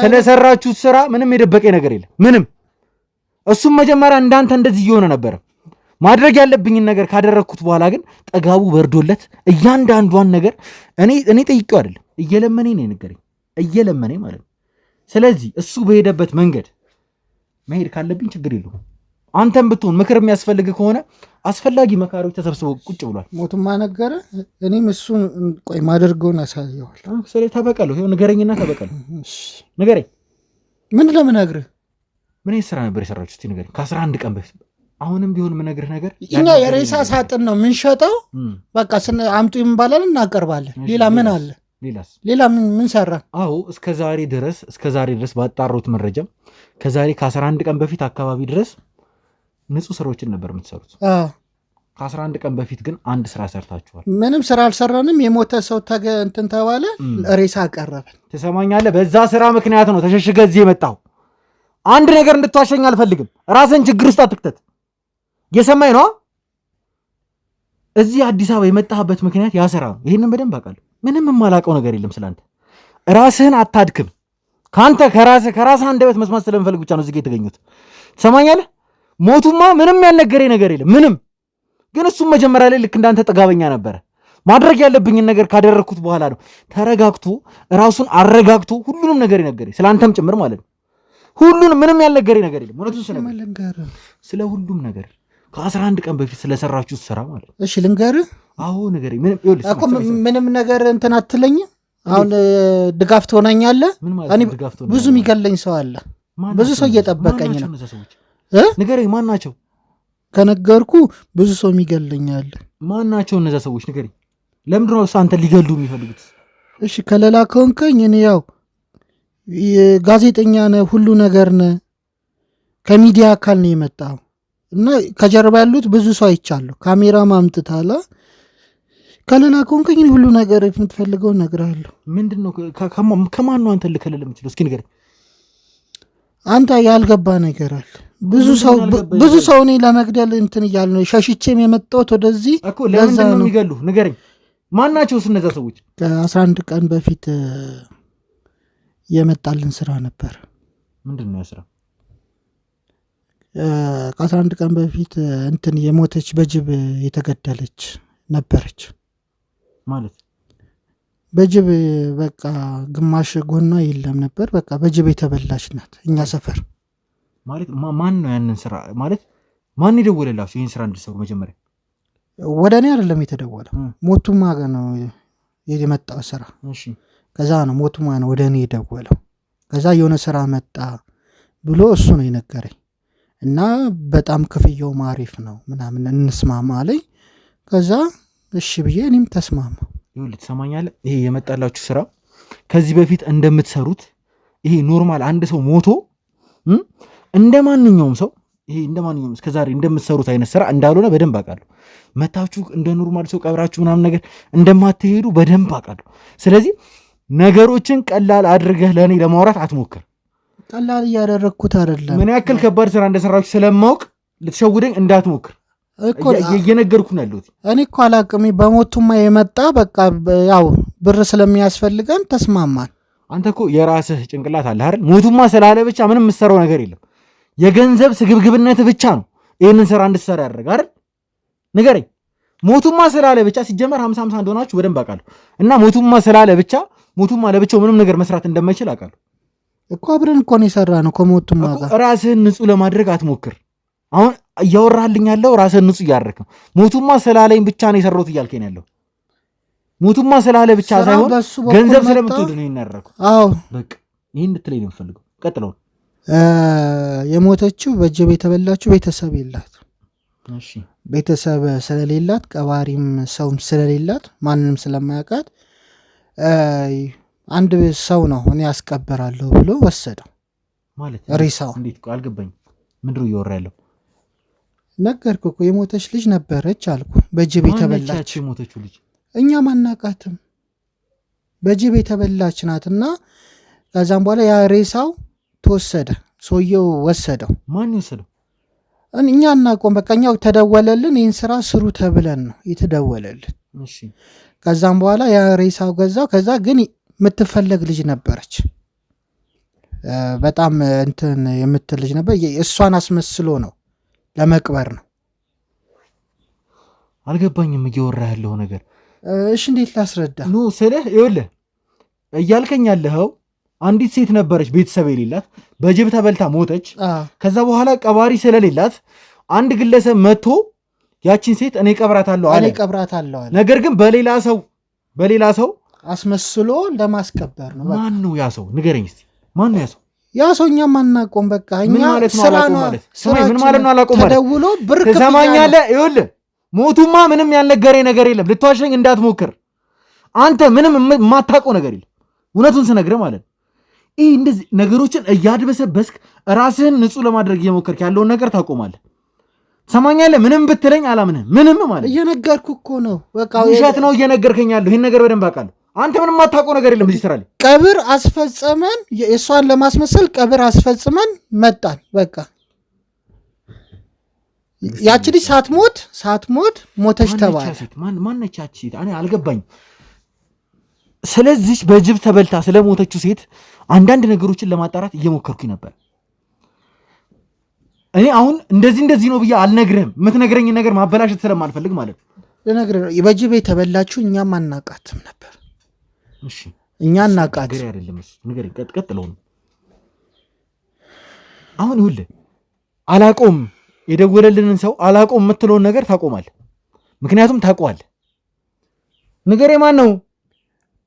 ስለሰራችሁት ስራ ምንም የደበቀኝ ነገር የለም። ምንም። እሱም መጀመሪያ እንዳንተ እንደዚህ እየሆነ ነበረ። ማድረግ ያለብኝን ነገር ካደረግኩት በኋላ ግን ጠጋቡ በርዶለት እያንዳንዷን ነገር እኔ ጠይቄው አይደለም እየለመነኝ ነው የነገረኝ። እየለመነኝ ማለት ነው። ስለዚህ እሱ በሄደበት መንገድ መሄድ ካለብኝ ችግር የለውም። አንተም ብትሆን ምክር የሚያስፈልግ ከሆነ አስፈላጊ መካሪዎች ተሰብስበው ቁጭ ብሏል። ሞቱማ ነገረ። እኔም እሱን ቆይ ማደርገውን አሳየዋል። ስለዚህ ተበቀለው። ይኸው ንገረኝና ተበቀለው። ንገረኝ። ምን ለምነግርህ? ምን ስራ ነበር የሰራችሁት? ንገረኝ። ከ11 ቀን በፊት አሁንም ቢሆን ምነግርህ ነገር እኛ የሬሳ ሳጥን ነው የምንሸጠው። በቃ አምጡ ይምባላል እናቀርባለን። ሌላ ምን አለ? ሌላ ምን ሰራ? አዎ እስከዛሬ ድረስ ባጣሩት መረጃ ከዛሬ ከ11 ቀን በፊት አካባቢ ድረስ ንጹህ ስራዎችን ነበር የምትሰሩት። ከ11 ቀን በፊት ግን አንድ ስራ ሰርታችኋል። ምንም ስራ አልሰራንም። የሞተ ሰው እንትን ተባለ፣ ሬሳ አቀረብን። ትሰማኛለህ? በዛ ስራ ምክንያት ነው ተሸሽገ እዚህ የመጣው። አንድ ነገር እንድትዋሸኝ አልፈልግም። ራስን ችግር ውስጥ አትክተት። የሰማኝ ነው። እዚህ አዲስ አበባ የመጣህበት ምክንያት ያ ስራ ነው። ይሄንን በደንብ አውቃለሁ። ምንም የማላውቀው ነገር የለም ስላንተ። ራስህን አታድክም። ከራስህ አንደበት መስማት ስለምፈልግ ብቻ ነው እዚህ ጋር የተገኙት። ትሰማኛለህ? ሞቱማ ምንም ያልነገረኝ ነገር የለም ምንም። ግን እሱም መጀመሪያ ላይ ልክ እንዳንተ ጥጋበኛ ነበረ። ማድረግ ያለብኝን ነገር ካደረግኩት በኋላ ነው ተረጋግቶ ራሱን አረጋግቶ ሁሉንም ነገር ይነገረኝ፣ ስለአንተም ጭምር ማለት ነው። ሁሉንም ምንም ያልነገረኝ ነገር የለም። እውነቱን ስለ ሁሉም ነገር ከ11 ቀን በፊት ስለሰራችሁት ስራ ማለት ነው። እሺ ልንገርህ። አዎ ነገረኝ። ምንም ነገር እንትን አትለኝም። አሁን ድጋፍ ትሆናኛለህ። እኔ ብዙ የሚገለኝ ሰው አለ። ብዙ ሰው እየጠበቀኝ ነው። ንገረኝ፣ ማን ናቸው? ከነገርኩ ብዙ ሰው የሚገለኛል። ማን ናቸው እነዛ ሰዎች? ንገረኝ። ለምንድን ነው አንተ ሊገሉ የሚፈልጉት? እሺ ከሌላ ከሆንከኝ እኔ ያው ጋዜጠኛ ነህ፣ ሁሉ ነገር ነህ፣ ከሚዲያ አካል ነው የመጣው እና ከጀርባ ያሉት ብዙ ሰው አይቻለሁ። ካሜራ ማምጥታላ። ከሌላ ከሆንከኝ እኔ ሁሉ ነገር የምትፈልገው እነግርሃለሁ። ምንድን ነው? ከማን ነው አንተ ልከለል የምችለው? እስኪ ንገረኝ። አንተ ያልገባ ነገር አለ። ብዙ ሰው እኔ ለመግደል እንትን እያል ነው ሸሽቼም የመጣሁት ወደዚህ እኮ። ለምንድን ነው የሚገሉ? ንገረኝ። ማን ናቸው እነዛ ሰዎች? ከ11 ቀን በፊት የመጣልን ስራ ነበር። ምንድን ነው ስራ? ከ11 ቀን በፊት እንትን የሞተች በጅብ የተገደለች ነበረች ማለት በጅብ በቃ ግማሽ ጎኗ የለም ነበር። በቃ በጅብ የተበላች ናት። እኛ ሰፈር ማለት ማን ነው ያንን ስራ ማለት ማን ይደወለላችሁ ይህን ስራ እንድትሰሩ? መጀመሪያ ወደ እኔ አይደለም የተደወለው፣ ሞቱማ ነው የመጣው ስራ። ከዛ ነው ሞቱማ ነው ወደ እኔ የደወለው። ከዛ የሆነ ስራ መጣ ብሎ እሱ ነው የነገረኝ እና በጣም ክፍያው አሪፍ ነው ምናምን እንስማማ አለኝ። ከዛ እሺ ብዬ እኔም ተስማማ። ይኸውልህ ትሰማኛለህ? ይሄ የመጣላችሁ ስራ ከዚህ በፊት እንደምትሰሩት ይሄ ኖርማል አንድ ሰው ሞቶ እንደማንኛውም ሰው ይሄ እንደማንኛውም እስከዛሬ እንደምትሰሩት አይነት ስራ እንዳልሆነ በደንብ አውቃለሁ። መታችሁ እንደ ኖርማል ሰው ቀብራችሁ ምናምን ነገር እንደማትሄዱ በደንብ አውቃለሁ። ስለዚህ ነገሮችን ቀላል አድርገህ ለእኔ ለማውራት አትሞክር። ቀላል እያደረግኩት አይደለም። ምን ያክል ከባድ ስራ እንደሰራችሁ ስለማውቅ ልትሸውደኝ እንዳትሞክር እየነገርኩ ነው ያለሁት። እኔ እኮ አላቅም። በሞቱማ የመጣ በቃ ያው ብር ስለሚያስፈልገን ተስማማን። አንተ እኮ የራስህ ጭንቅላት አለ አይደል? ሞቱማ ስላለ ብቻ ምንም የምትሰራው ነገር የለም። የገንዘብ ስግብግብነት ብቻ ነው ይህንን ስራ እንድትሰራ ያደረግ አይደል? ንገረኝ። ሞቱማ ስላለ ብቻ ሲጀመር 50-50 እንደሆናችሁ በደንብ አውቃለሁ። እና ሞቱማ ስላለ ብቻ ሞቱማ ለብቻው ምንም ነገር መስራት እንደማይችል አውቃለሁ እኮ። አብረን እኮ ነው የሰራ ነው ከሞቱማ ጋር። ራስህን ንጹህ ለማድረግ አትሞክር። አሁን እያወራልኝ ያለው ራስህን ንጹህ እያደረግ ነው። ሞቱማ ስላለኝ ብቻ ነው የሰራሁት እያልከኝ ያለው። ሞቱማ ስላለ ብቻ ሳይሆን ገንዘብ ስለምትወድ ነው ይናረኩ። አዎ በቃ ይሄን እንድትለኝ ነው የምፈልገው። ቀጥለው። የሞተችው በጅብ የተበላችው ቤተሰብ የላት። እሺ ቤተሰብ ስለሌላት ቀባሪም ሰውም ስለሌላት ማንንም ስለማያውቃት አንድ ሰው ነው እኔ ያስቀበራለሁ ብሎ ወሰደው። ማለት ሬሳው እንዴት እኮ አልገባኝም። ምንድነው እያወራ ያለው? ነገርኩህ እኮ የሞተች ልጅ ነበረች አልኩ። በጅብ የተበላች የሞተችው ልጅ እኛ ማናቃትም በጅብ የተበላች ናትና ከዛም በኋላ ያ ሬሳው ተወሰደ። ሰውየው ወሰደው። ማን ወሰደው? እኛ እናቆም። በቃ እኛው ተደወለልን። ይህን ስራ ስሩ ተብለን ነው የተደወለልን። እሺ ከዛም በኋላ ያ ሬሳው ገዛው። ከዛ ግን የምትፈለግ ልጅ ነበረች። በጣም እንትን የምትል ልጅ ነበር። እሷን አስመስሎ ነው ለመቅበር ነው። አልገባኝም እየወራ ያለው ነገር። እሺ እንዴት ላስረዳ? ኖ ስልህ ይኸውልህ እያልከኝ ያለኸው አንዲት ሴት ነበረች ቤተሰብ የሌላት በጅብ ተበልታ ሞተች። ከዛ በኋላ ቀባሪ ስለሌላት አንድ ግለሰብ መጥቶ ያቺን ሴት እኔ ቀብራታለሁ አለ። ነገር ግን በሌላ ሰው አስመስሎ ለማስከበር ነው። ማን ነው ያ ሰው? ንገረኝ እስቲ። ማን ነው ያ ሰው? ያ ሰው እኛም አናውቀውም። በቃ እኛ ስራ ነው ማለት ምን ማለት ነው አላውቀውም ማለት ተደውሎ ብር ትሰማኛለህ? ይኸውልህ ሞቱማ ምንም ያልነገረኝ ነገር የለም። ልትዋሸኝ እንዳትሞክር። አንተ ምንም የማታውቀው ነገር የለም። እውነቱን ስነግርህ ማለት ነው። ይህ እንደዚህ ነገሮችን እያድበሰበስክ ራስህን ንጹህ ለማድረግ እየሞከርክ ያለውን ነገር ታቆማለህ። ትሰማኛለህ? ምንም ብትለኝ አላምንህም። ምንም ማለት እየነገርኩ እኮ ነው። በቃ ውሸት ነው እየነገርከኝ ያለው። ይህን ነገር በደንብ አውቃለሁ። አንተ ምንም የማታውቀው ነገር የለም። እዚህ ስራ ላይ ቀብር አስፈጸመን፣ የእሷን ለማስመሰል ቀብር አስፈጽመን መጣን። በቃ ያቺ ልጅ ሳትሞት ሞተች ተባለ። ማነች ያቺ ሴት? እኔ አልገባኝም። ስለዚህ በጅብ ተበልታ ስለሞተችው ሴት አንዳንድ ነገሮችን ለማጣራት እየሞከርኩኝ ነበር። እኔ አሁን እንደዚህ ነው ብዬ አልነግርህም። የምትነግረኝ ነገር ማበላሸት ስለማልፈልግ ማለት ነው። በጅብ የተበላችሁ እኛም አናቃትም ነበር። እሺ እኛ አናቃት አይደለም እሱ ነገር ቀጥለው ነው። አሁን ይኸውልህ አላቆም የደወለልንን ሰው አላቆም የምትለውን ነገር ታቆማለህ። ምክንያቱም ታውቀዋለህ። ንገሬ ማን ነው?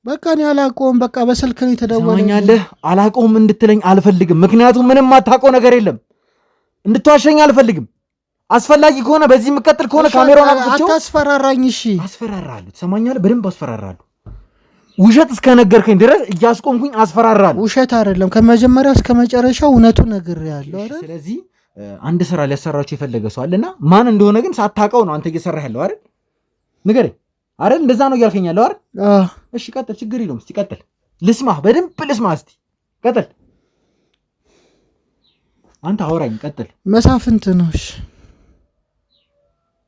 በቃ እኔ አላቆም። በቃ በስልክ ነው የተደወለልህ። አላቆም እንድትለኝ አልፈልግም። ምክንያቱም ምንም አታውቀው ነገር የለም። እንድትዋሸኝ አልፈልግም። አስፈላጊ ከሆነ በዚህ የምቀጥል ከሆነ ካሜራውን አጥፍቼው አታስፈራራኝ። እሺ አስፈራራለሁ። ትሰማኛለህ? በደንብ አስፈራራለሁ። ውሸት እስከነገርከኝ ድረስ እያስቆምኩኝ አስፈራራለሁ። ውሸት አይደለም፣ ከመጀመሪያ እስከ መጨረሻው እውነቱን ነግሬሃለሁ አይደል? ስለዚህ አንድ ስራ ሊያሰራችሁ የፈለገ ሰው አለና ማን እንደሆነ ግን ሳታውቀው ነው አንተ እየሰራህ ያለው አይደል? ንገረኝ አይደል? እንደዛ ነው እያልከኝ ያለው አይደል? እሺ ቀጥል፣ ችግር የለውም። እስቲ ቀጥል፣ ልስማህ፣ በደንብ ልስማህ። እስቲ ቀጥል፣ አንተ አውራኝ፣ ቀጥል። መሳፍንት ነው። እሺ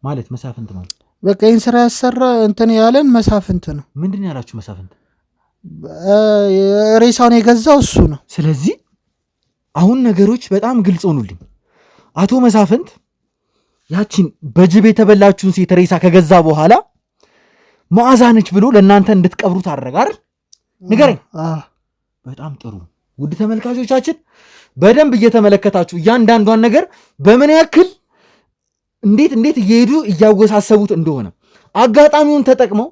ማለት መሳፍንት ማለት በቃ ይህን ስራ ያሰራ እንትን ያለን መሳፍንት ነው። ምንድን ያላችሁ መሳፍንት? ሬሳውን የገዛው እሱ ነው። ስለዚህ አሁን ነገሮች በጣም ግልጽ ሆኑልኝ። አቶ መሳፍንት ያቺን በጅብ የተበላችሁን ሴት ሬሳ ከገዛ በኋላ መዓዛ ነች ብሎ ለእናንተ እንድትቀብሩት አደረገ አይደል? ንገረኝ። በጣም ጥሩ ውድ ተመልካቾቻችን፣ በደንብ እየተመለከታችሁ እያንዳንዷን ነገር በምን ያክል እንዴት እየሄዱ እያወሳሰቡት እንደሆነ አጋጣሚውን ተጠቅመው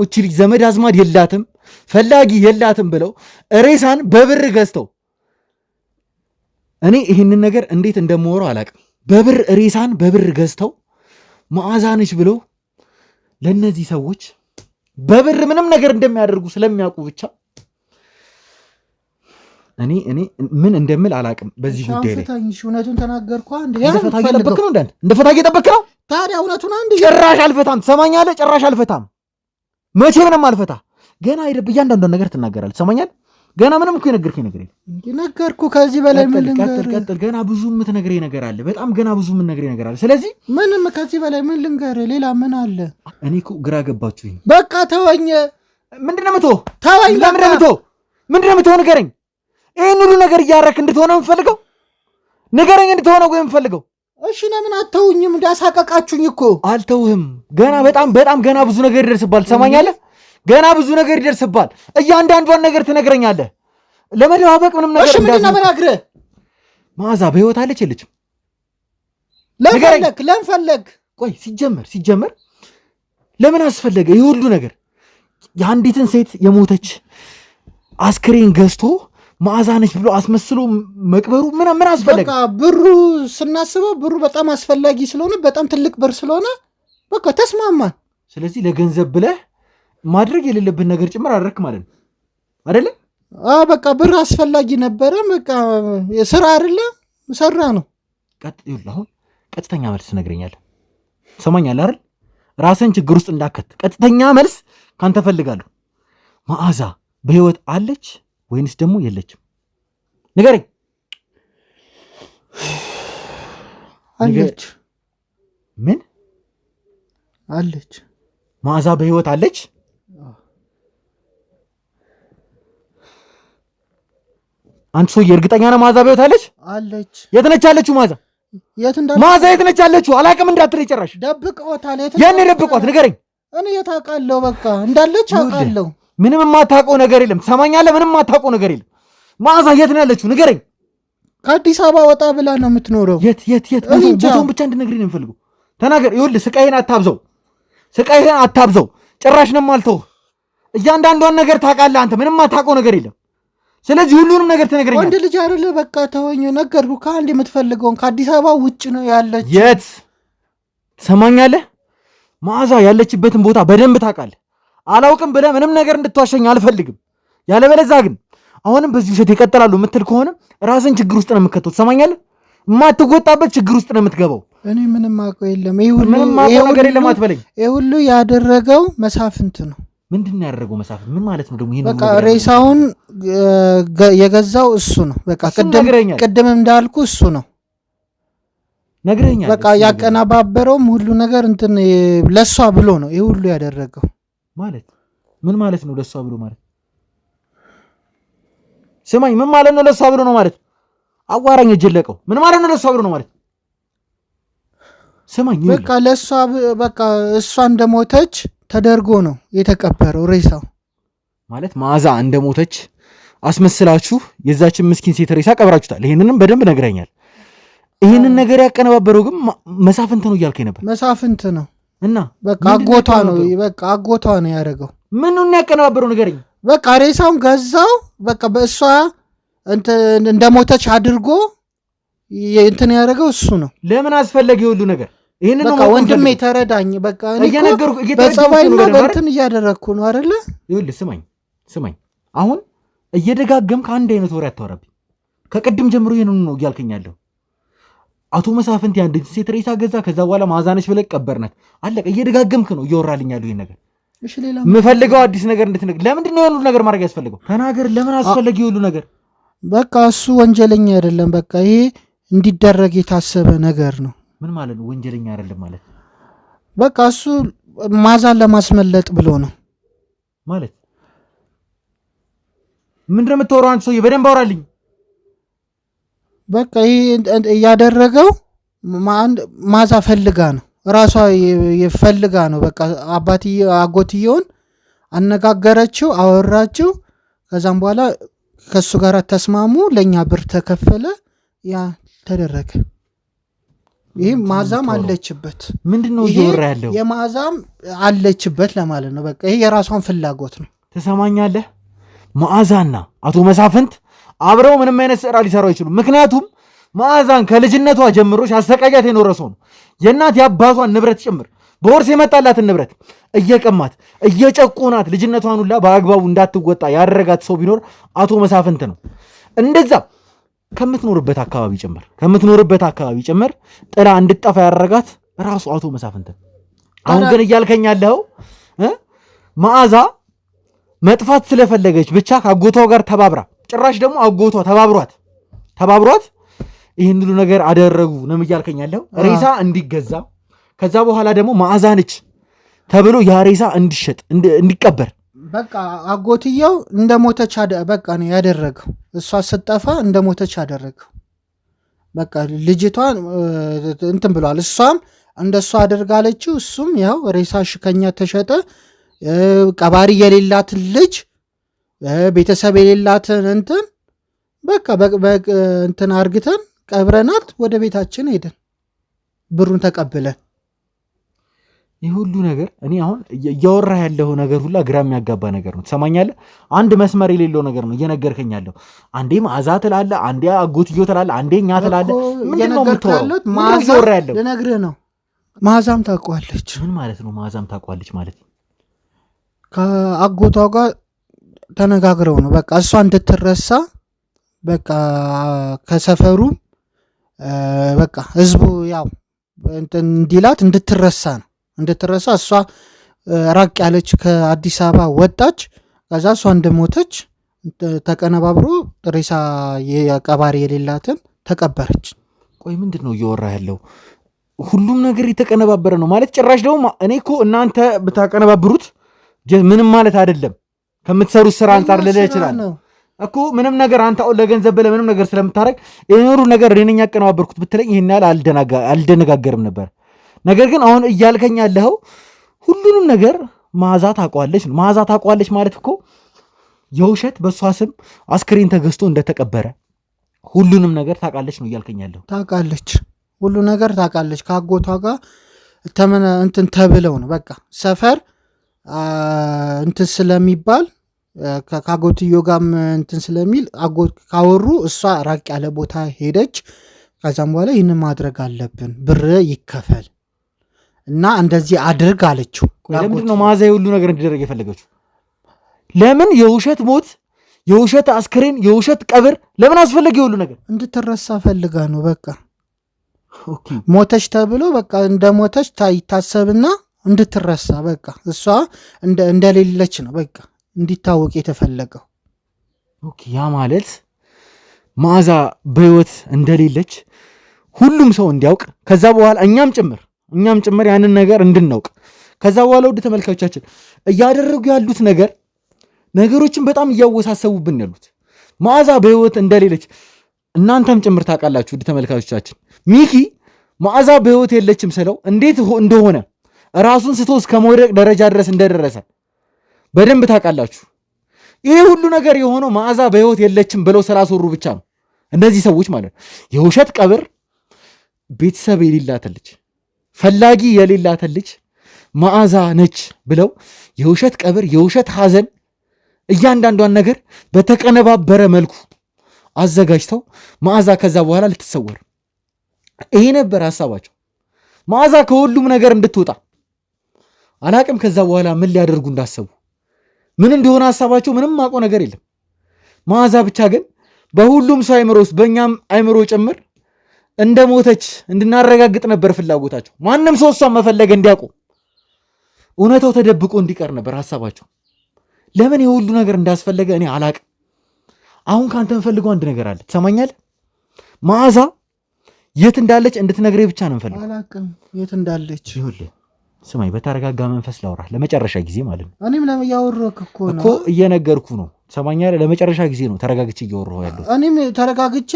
እቺ ልጅ ዘመድ አዝማድ የላትም ፈላጊ የላትም ብለው ሬሳን በብር ገዝተው፣ እኔ ይህንን ነገር እንዴት እንደምወረው አላቅም። ሬሳን በብር ገዝተው መዓዛ ነች ብለው ለእነዚህ ሰዎች በብር ምንም ነገር እንደሚያደርጉ ስለሚያውቁ ብቻ እኔ ምን እንደምል አላቅም በዚህ ጉዳይ ላይ። እውነቱን ተናገርኩ። እንደ ፈታ እየጠበክ ነው። ታዲያ እውነቱን ጭራሽ አልፈታም። ትሰማኛለህ? ጭራሽ አልፈታም። መቼ ምንም አልፈታ። ገና እያንዳንዷን ነገር ትናገራለህ። ትሰማኛለህ? ገና ምንም እኮ የነገርከኝ ነገር የለም። ነገርኩ። ከዚህ በላይ ምን ልንገርህ? ቀጥል። ገና ብዙ የምትነግረኝ ነገር አለ። በጣም ገና ብዙ የምትነግረኝ ነገር አለ። ስለዚህ ምንም ከዚህ በላይ ምን ልንገርህ? ሌላ ምን አለ? እኔ እኮ ግራ ገባችሁኝ። በቃ ተወኝ። ምንድን ነው የምትሆው? ተወኝ። ምንድን ነው የምትሆው? ንገረኝ። ይህን ሁሉ ነገር እያረክ እንድትሆነ የምፈልገው ንገረኝ። እንድትሆነ ወይ የምፈልገው? እሺ ለምን አተውኝም? እንዳሳቀቃችሁኝ እኮ። አልተውህም። ገና በጣም ገና ብዙ ነገር ይደርስባል። ትሰማኛለህ? ገና ብዙ ነገር ይደርስባል። እያንዳንዷን ነገር ትነግረኛለህ። ለመደባበቅ ምንም ነገር ምንድን ነው የምነግርህ? መዓዛ በህይወት አለች የለችም? ለምን ፈለግ? ቆይ ሲጀመር ለምን አስፈለገ ይህ ሁሉ ነገር? የአንዲትን ሴት የሞተች አስክሬን ገዝቶ መዓዛ ነች ብሎ አስመስሎ መቅበሩ ምን አስፈለገ? በቃ ብሩ ስናስበው ብሩ በጣም አስፈላጊ ስለሆነ በጣም ትልቅ ብር ስለሆነ በቃ ተስማማን። ስለዚህ ለገንዘብ ብለህ ማድረግ የሌለብን ነገር ጭምር አደረክ ማለት ነው አይደለ? በቃ ብር አስፈላጊ ነበረ። በቃ ስራ አይደለ ሰራ ነው። አሁን ቀጥተኛ መልስ ትነግረኛለህ። ትሰማኛለህ አይደል? ራስን ችግር ውስጥ እንዳከት ቀጥተኛ መልስ ካንተ ፈልጋለሁ። መዓዛ በህይወት አለች ወይንስ ደግሞ የለችም? ንገረኝ። አለች። ምን አለች? መዓዛ በህይወት አለች? አንተ ሰውዬ እርግጠኛ ነህ መዓዛ በህይወት አለች? አለች። የት ነች ያለችው መዓዛ? መዓዛ የት ነች ያለችው? አላውቅም እንዳትለኝ ጭራሽ። ደብቀውታል። የት ደብቀዋት? ንገረኝ። እኔ የት አውቃለሁ? በቃ እንዳለች አውቃለሁ። ምንም የማታውቀው ነገር የለም። ትሰማኛለህ? ምንም የማታውቀው ነገር የለም። መዓዛ የት ነው ያለችው? ንገረኝ። ከአዲስ አበባ ወጣ ብላ ነው የምትኖረው። የት? ቦታውን ብቻ እንድነግረኝ ነው የምፈልገው። ተናገር። ይኸውልህ ስቃይህን አታብዘው። ጭራሽ ነው የማልተውህ። እያንዳንዷን ነገር ታውቃለህ አንተ። ምንም የማታውቀው ነገር የለም። ስለዚህ ሁሉንም ነገር ትነግረኛለህ። ወንድ ልጅ አይደለ? በቃ ተወኝ፣ ነገርኩህ። ከአንድ የምትፈልገውን ከአዲስ አበባ ውጭ ነው ያለች። የት ትሰማኛለህ? መዓዛ ያለችበትን ቦታ በደንብ ታውቃለህ። አላውቅም ብለህ ምንም ነገር እንድትዋሸኝ አልፈልግም። ያለበለዚያ ግን አሁንም በዚህ ውሸት ይቀጥላሉ የምትል ከሆነ ራስን ችግር ውስጥ ነው የምትከተው። ትሰማኛለህ? የማትወጣበት ችግር ውስጥ ነው የምትገባው። እኔ ምንም አውቀው የለም። ምንም አውቀው ነገር የለም አትበለኝ። ይሄ ሁሉ ያደረገው መሳፍንት ነው። ምንድን ነው ያደረገው መሳፍንት? ምን ማለት ነው ደግሞ? ይሄን በቃ ሬሳውን የገዛው እሱ ነው። በቃ ቅድም እንዳልኩ እሱ ነው ነግረኛል። በቃ ያቀናባበረውም ሁሉ ነገር እንትን ለሷ ብሎ ነው ይሄ ሁሉ ያደረገው። ማለት ምን ማለት ነው ለሷ ብሎ ማለት? ስማኝ፣ ምን ማለት ነው ለሷ ብሎ ነው ማለት? አዋራኝ እጀለቀው። ምን ማለት ነው ለሷ ብሎ ነው ማለት? ስማኝ፣ በቃ ለሷ በቃ እሷ እንደሞተች ተደርጎ ነው የተቀበረው ሬሳው። ማለት መዓዛ እንደሞተች አስመስላችሁ የዛችን ምስኪን ሴት ሬሳ ቀብራችሁታል። ይሄንንም በደንብ ነግረኛል። ይሄንን ነገር ያቀነባበረው ግን መሳፍንት ነው እያልከኝ ነበር። መሳፍንት ነው እና በቃ አጎቷ ነው። በቃ አጎቷ ነው ያደረገው። ምኑን ያቀነባበረው ንገረኝ። በቃ ሬሳውን ገዛው። በቃ በእሷ እንደሞተች አድርጎ እንትን ያደረገው እሱ ነው። ለምን አስፈለገ ሁሉ ነገር? ይሄንን ነው ወንድሜ ተረዳኝ። በቃ በጸባይ ነው እንትን እያደረግኩ ነው አይደለ? ይኸውልህ ስማኝ፣ አሁን እየደጋገምክ አንድ አይነት ወሬ አታወራብኝ። ከቅድም ጀምሮ ይሄንን ነው እያልከኛለሁ። አቶ መሳፍንት የአንድ ሴት ሬሳ ገዛ፣ ከዛ በኋላ መዓዛ ነች ብለህ ቀበርናት። አለቀ። እየደጋገምክ ነው እያወራልኝ ያለው ይሄን ነገር። እሺ ሌላ የምፈልገው አዲስ ነገር እንድትነግር። ለምንድን ነው ሁሉ ነገር ማድረግ ያስፈልገው? ተናገር። ለምን አስፈለገ ሁሉ ነገር? በቃ እሱ ወንጀለኛ አይደለም። በቃ ይሄ እንዲደረግ የታሰበ ነገር ነው። ምን ማለት ነው ወንጀለኛ አይደለም ማለት? በቃ እሱ መዓዛን ለማስመለጥ ብሎ ነው ማለት። ምንድን ነው የምታወራው አንተ ሰውዬ? በደንብ አውራልኝ። በቃ ይሄ ያደረገው መዓዛ ፈልጋ ነው፣ ራሷ ፈልጋ ነው። በቃ አጎትየውን አነጋገረችው፣ አወራችው። ከዛም በኋላ ከሱ ጋር ተስማሙ። ለኛ ብር ተከፈለ፣ ያ ተደረገ። ይህ መዓዛም አለችበት። ምንድነው እየወራ ያለው? የመዓዛም አለችበት ለማለት ነው። በቃ ይሄ የራሷን ፍላጎት ነው። ትሰማኛለህ? መዓዛና አቶ መሳፍንት አብረው ምንም አይነት ስራ ሊሰሩ አይችሉም። ምክንያቱም መዓዛን ከልጅነቷ ጀምሮ ሲያሰቃያት የኖረ ሰው ነው። የእናት የአባቷን ንብረት ጭምር በወርስ የመጣላትን ንብረት እየቀማት እየጨቆናት ልጅነቷን ሁላ በአግባቡ እንዳትወጣ ያደረጋት ሰው ቢኖር አቶ መሳፍንት ነው። እንደዛ ከምትኖርበት አካባቢ ጭምር ጥላ እንድጠፋ ያደረጋት ራሱ አቶ መሳፍንት ነው። አሁን ግን እያልከኝ ያለው መዓዛ መጥፋት ስለፈለገች ብቻ ከአጎቷ ጋር ተባብራ፣ ጭራሽ ደግሞ አጎቷ ተባብሯት ይህን ሁሉ ነገር አደረጉ ነው እያልከኝ ያለው። ሬሳ እንዲገዛ ከዛ በኋላ ደግሞ መዓዛ ነች ተብሎ ያ ሬሳ እንዲሸጥ እንዲቀበር በቃ አጎትየው እንደሞተች በቃ ነው ያደረገው። እሷ ስጠፋ እንደሞተች አደረገው። በቃ ልጅቷን እንትን ብሏል። እሷም እንደሷ አደርጋለችው። እሱም ያው ሬሳሽ ከኛ ተሸጠ። ቀባሪ የሌላትን ልጅ ቤተሰብ የሌላትን እንትን በቃ እንትን አርግተን ቀብረናት ወደ ቤታችን ሄደን ብሩን ተቀብለን። ይህ ሁሉ ነገር እኔ አሁን እያወራ ያለው ነገር ሁላ ግራ የሚያጋባ ነገር ነው። ትሰማኛለህ? አንድ መስመር የሌለው ነገር ነው እየነገርከኝ ያለው። አንዴ መዓዛ ትላለህ፣ አንዴ አጎትዮ ትላለህ፣ አንዴ እኛ ትላለህ። ምንድን ነው የምትወራው? መዓዛ ልነግርህ ነው። መዓዛም ታውቀዋለች። ምን ማለት ነው መዓዛም ታውቀዋለች ማለት? ከአጎቷ ጋር ተነጋግረው ነው በቃ እሷ እንድትረሳ በቃ ከሰፈሩ በቃ ህዝቡ ያው እንዲላት እንድትረሳ እሷ ራቅ ያለች ከአዲስ አበባ ወጣች። ከዛ እሷ እንደሞተች ተቀነባብሮ ሬሳ ቀባሪ የሌላትን ተቀበረች። ቆይ ምንድን ነው እያወራ ያለው? ሁሉም ነገር የተቀነባበረ ነው ማለት? ጭራሽ ደግሞ እኔ እኮ እናንተ ብታቀነባብሩት ምንም ማለት አይደለም። ከምትሰሩት ስራ አንጻር ልልህ ይችላል እኮ ምንም ነገር አንተ ለገንዘብ ብለህ ምንም ነገር ስለምታረግ የኖሩ ነገር እኔ ነኝ ያቀነባበርኩት ብትለኝ ይሄን ያህል አልደነጋገርም ነበር። ነገር ግን አሁን እያልከኝ ያለኸው ሁሉንም ነገር መዓዛ ታውቀዋለች። መዓዛ ታውቀዋለች ማለት እኮ የውሸት በእሷ ስም አስክሬን ተገዝቶ እንደተቀበረ ሁሉንም ነገር ታውቃለች ነው እያልከኝ ያለኸው? ታውቃለች፣ ሁሉ ነገር ታውቃለች። ከአጎቷ ጋር እንትን ተብለው ነው በቃ ሰፈር እንትን ስለሚባል ከአጎትዮ ጋር እንትን ስለሚል ካወሩ እሷ ራቅ ያለ ቦታ ሄደች። ከዛም በኋላ ይህንን ማድረግ አለብን ብር ይከፈል እና እንደዚህ አድርግ አለችው። ለምንድን ነው መዓዛ የሁሉ ነገር እንዲደረግ የፈለገችው? ለምን የውሸት ሞት፣ የውሸት አስክሬን፣ የውሸት ቀብር ለምን አስፈለገ? የሁሉ ነገር እንድትረሳ ፈልጋ ነው። በቃ ሞተች ተብሎ በቃ እንደ ሞተች ይታሰብና እንድትረሳ በቃ እሷ እንደሌለች ነው በቃ እንዲታወቅ የተፈለገው። ያ ማለት መዓዛ በህይወት እንደሌለች ሁሉም ሰው እንዲያውቅ፣ ከዛ በኋላ እኛም ጭምር ያንን ነገር እንድናውቅ፣ ከዛ በኋላ ውድ ተመልካቾቻችን እያደረጉ ያሉት ነገሮችን በጣም እያወሳሰቡብን ያሉት መዓዛ በህይወት እንደሌለች እናንተም ጭምር ታውቃላችሁ። ውድ ተመልካቾቻችን ሚኪ መዓዛ በህይወት የለችም ስለው እንዴት እንደሆነ ራሱን ስቶ እስከ መውደቅ ደረጃ ድረስ እንደደረሰ በደንብ ታውቃላችሁ። ይሄ ሁሉ ነገር የሆነው መዓዛ በህይወት የለችም ብለው ስላስወሩ ብቻ ነው። እነዚህ ሰዎች ማለት የውሸት ቀብር፣ ቤተሰብ የሌላትን ልጅ፣ ፈላጊ የሌላትን ልጅ መዓዛ ነች ብለው የውሸት ቀብር፣ የውሸት ሐዘን፣ እያንዳንዷን ነገር በተቀነባበረ መልኩ አዘጋጅተው መዓዛ ከዛ በኋላ ልትሰወር፣ ይሄ ነበር ሐሳባቸው። መዓዛ ከሁሉም ነገር እንድትወጣ አላቅም። ከዛ በኋላ ምን ሊያደርጉ እንዳሰቡ ምን እንደሆነ ሐሳባቸው ምንም ማውቀው ነገር የለም። መዓዛ ብቻ ግን በሁሉም ሰው አይምሮ ውስጥ በእኛም አይምሮ ጭምር እንደ ሞተች እንድናረጋግጥ ነበር ፍላጎታቸው። ማንም ሰው እሷን መፈለገ እንዲያውቁ፣ እውነታው ተደብቆ እንዲቀር ነበር ሐሳባቸው። ለምን የሁሉ ነገር እንዳስፈለገ እኔ አላቅም። አሁን ካንተ የምፈልገው አንድ ነገር አለ፣ ትሰማኛለህ? መዓዛ የት እንዳለች እንድትነግረኝ ብቻ ነው የምፈልገው። አላቅም የት እንዳለች። ይኸውልህ ስማኝ፣ በተረጋጋ መንፈስ ላውራ ለመጨረሻ ጊዜ ማለት ነው። እኔም ያወራሁህ እኮ እየነገርኩ ነው፣ ትሰማኛለህ? ለመጨረሻ ጊዜ ነው ተረጋግቼ እያወራሁ ያለሁት። እኔም ተረጋግቼ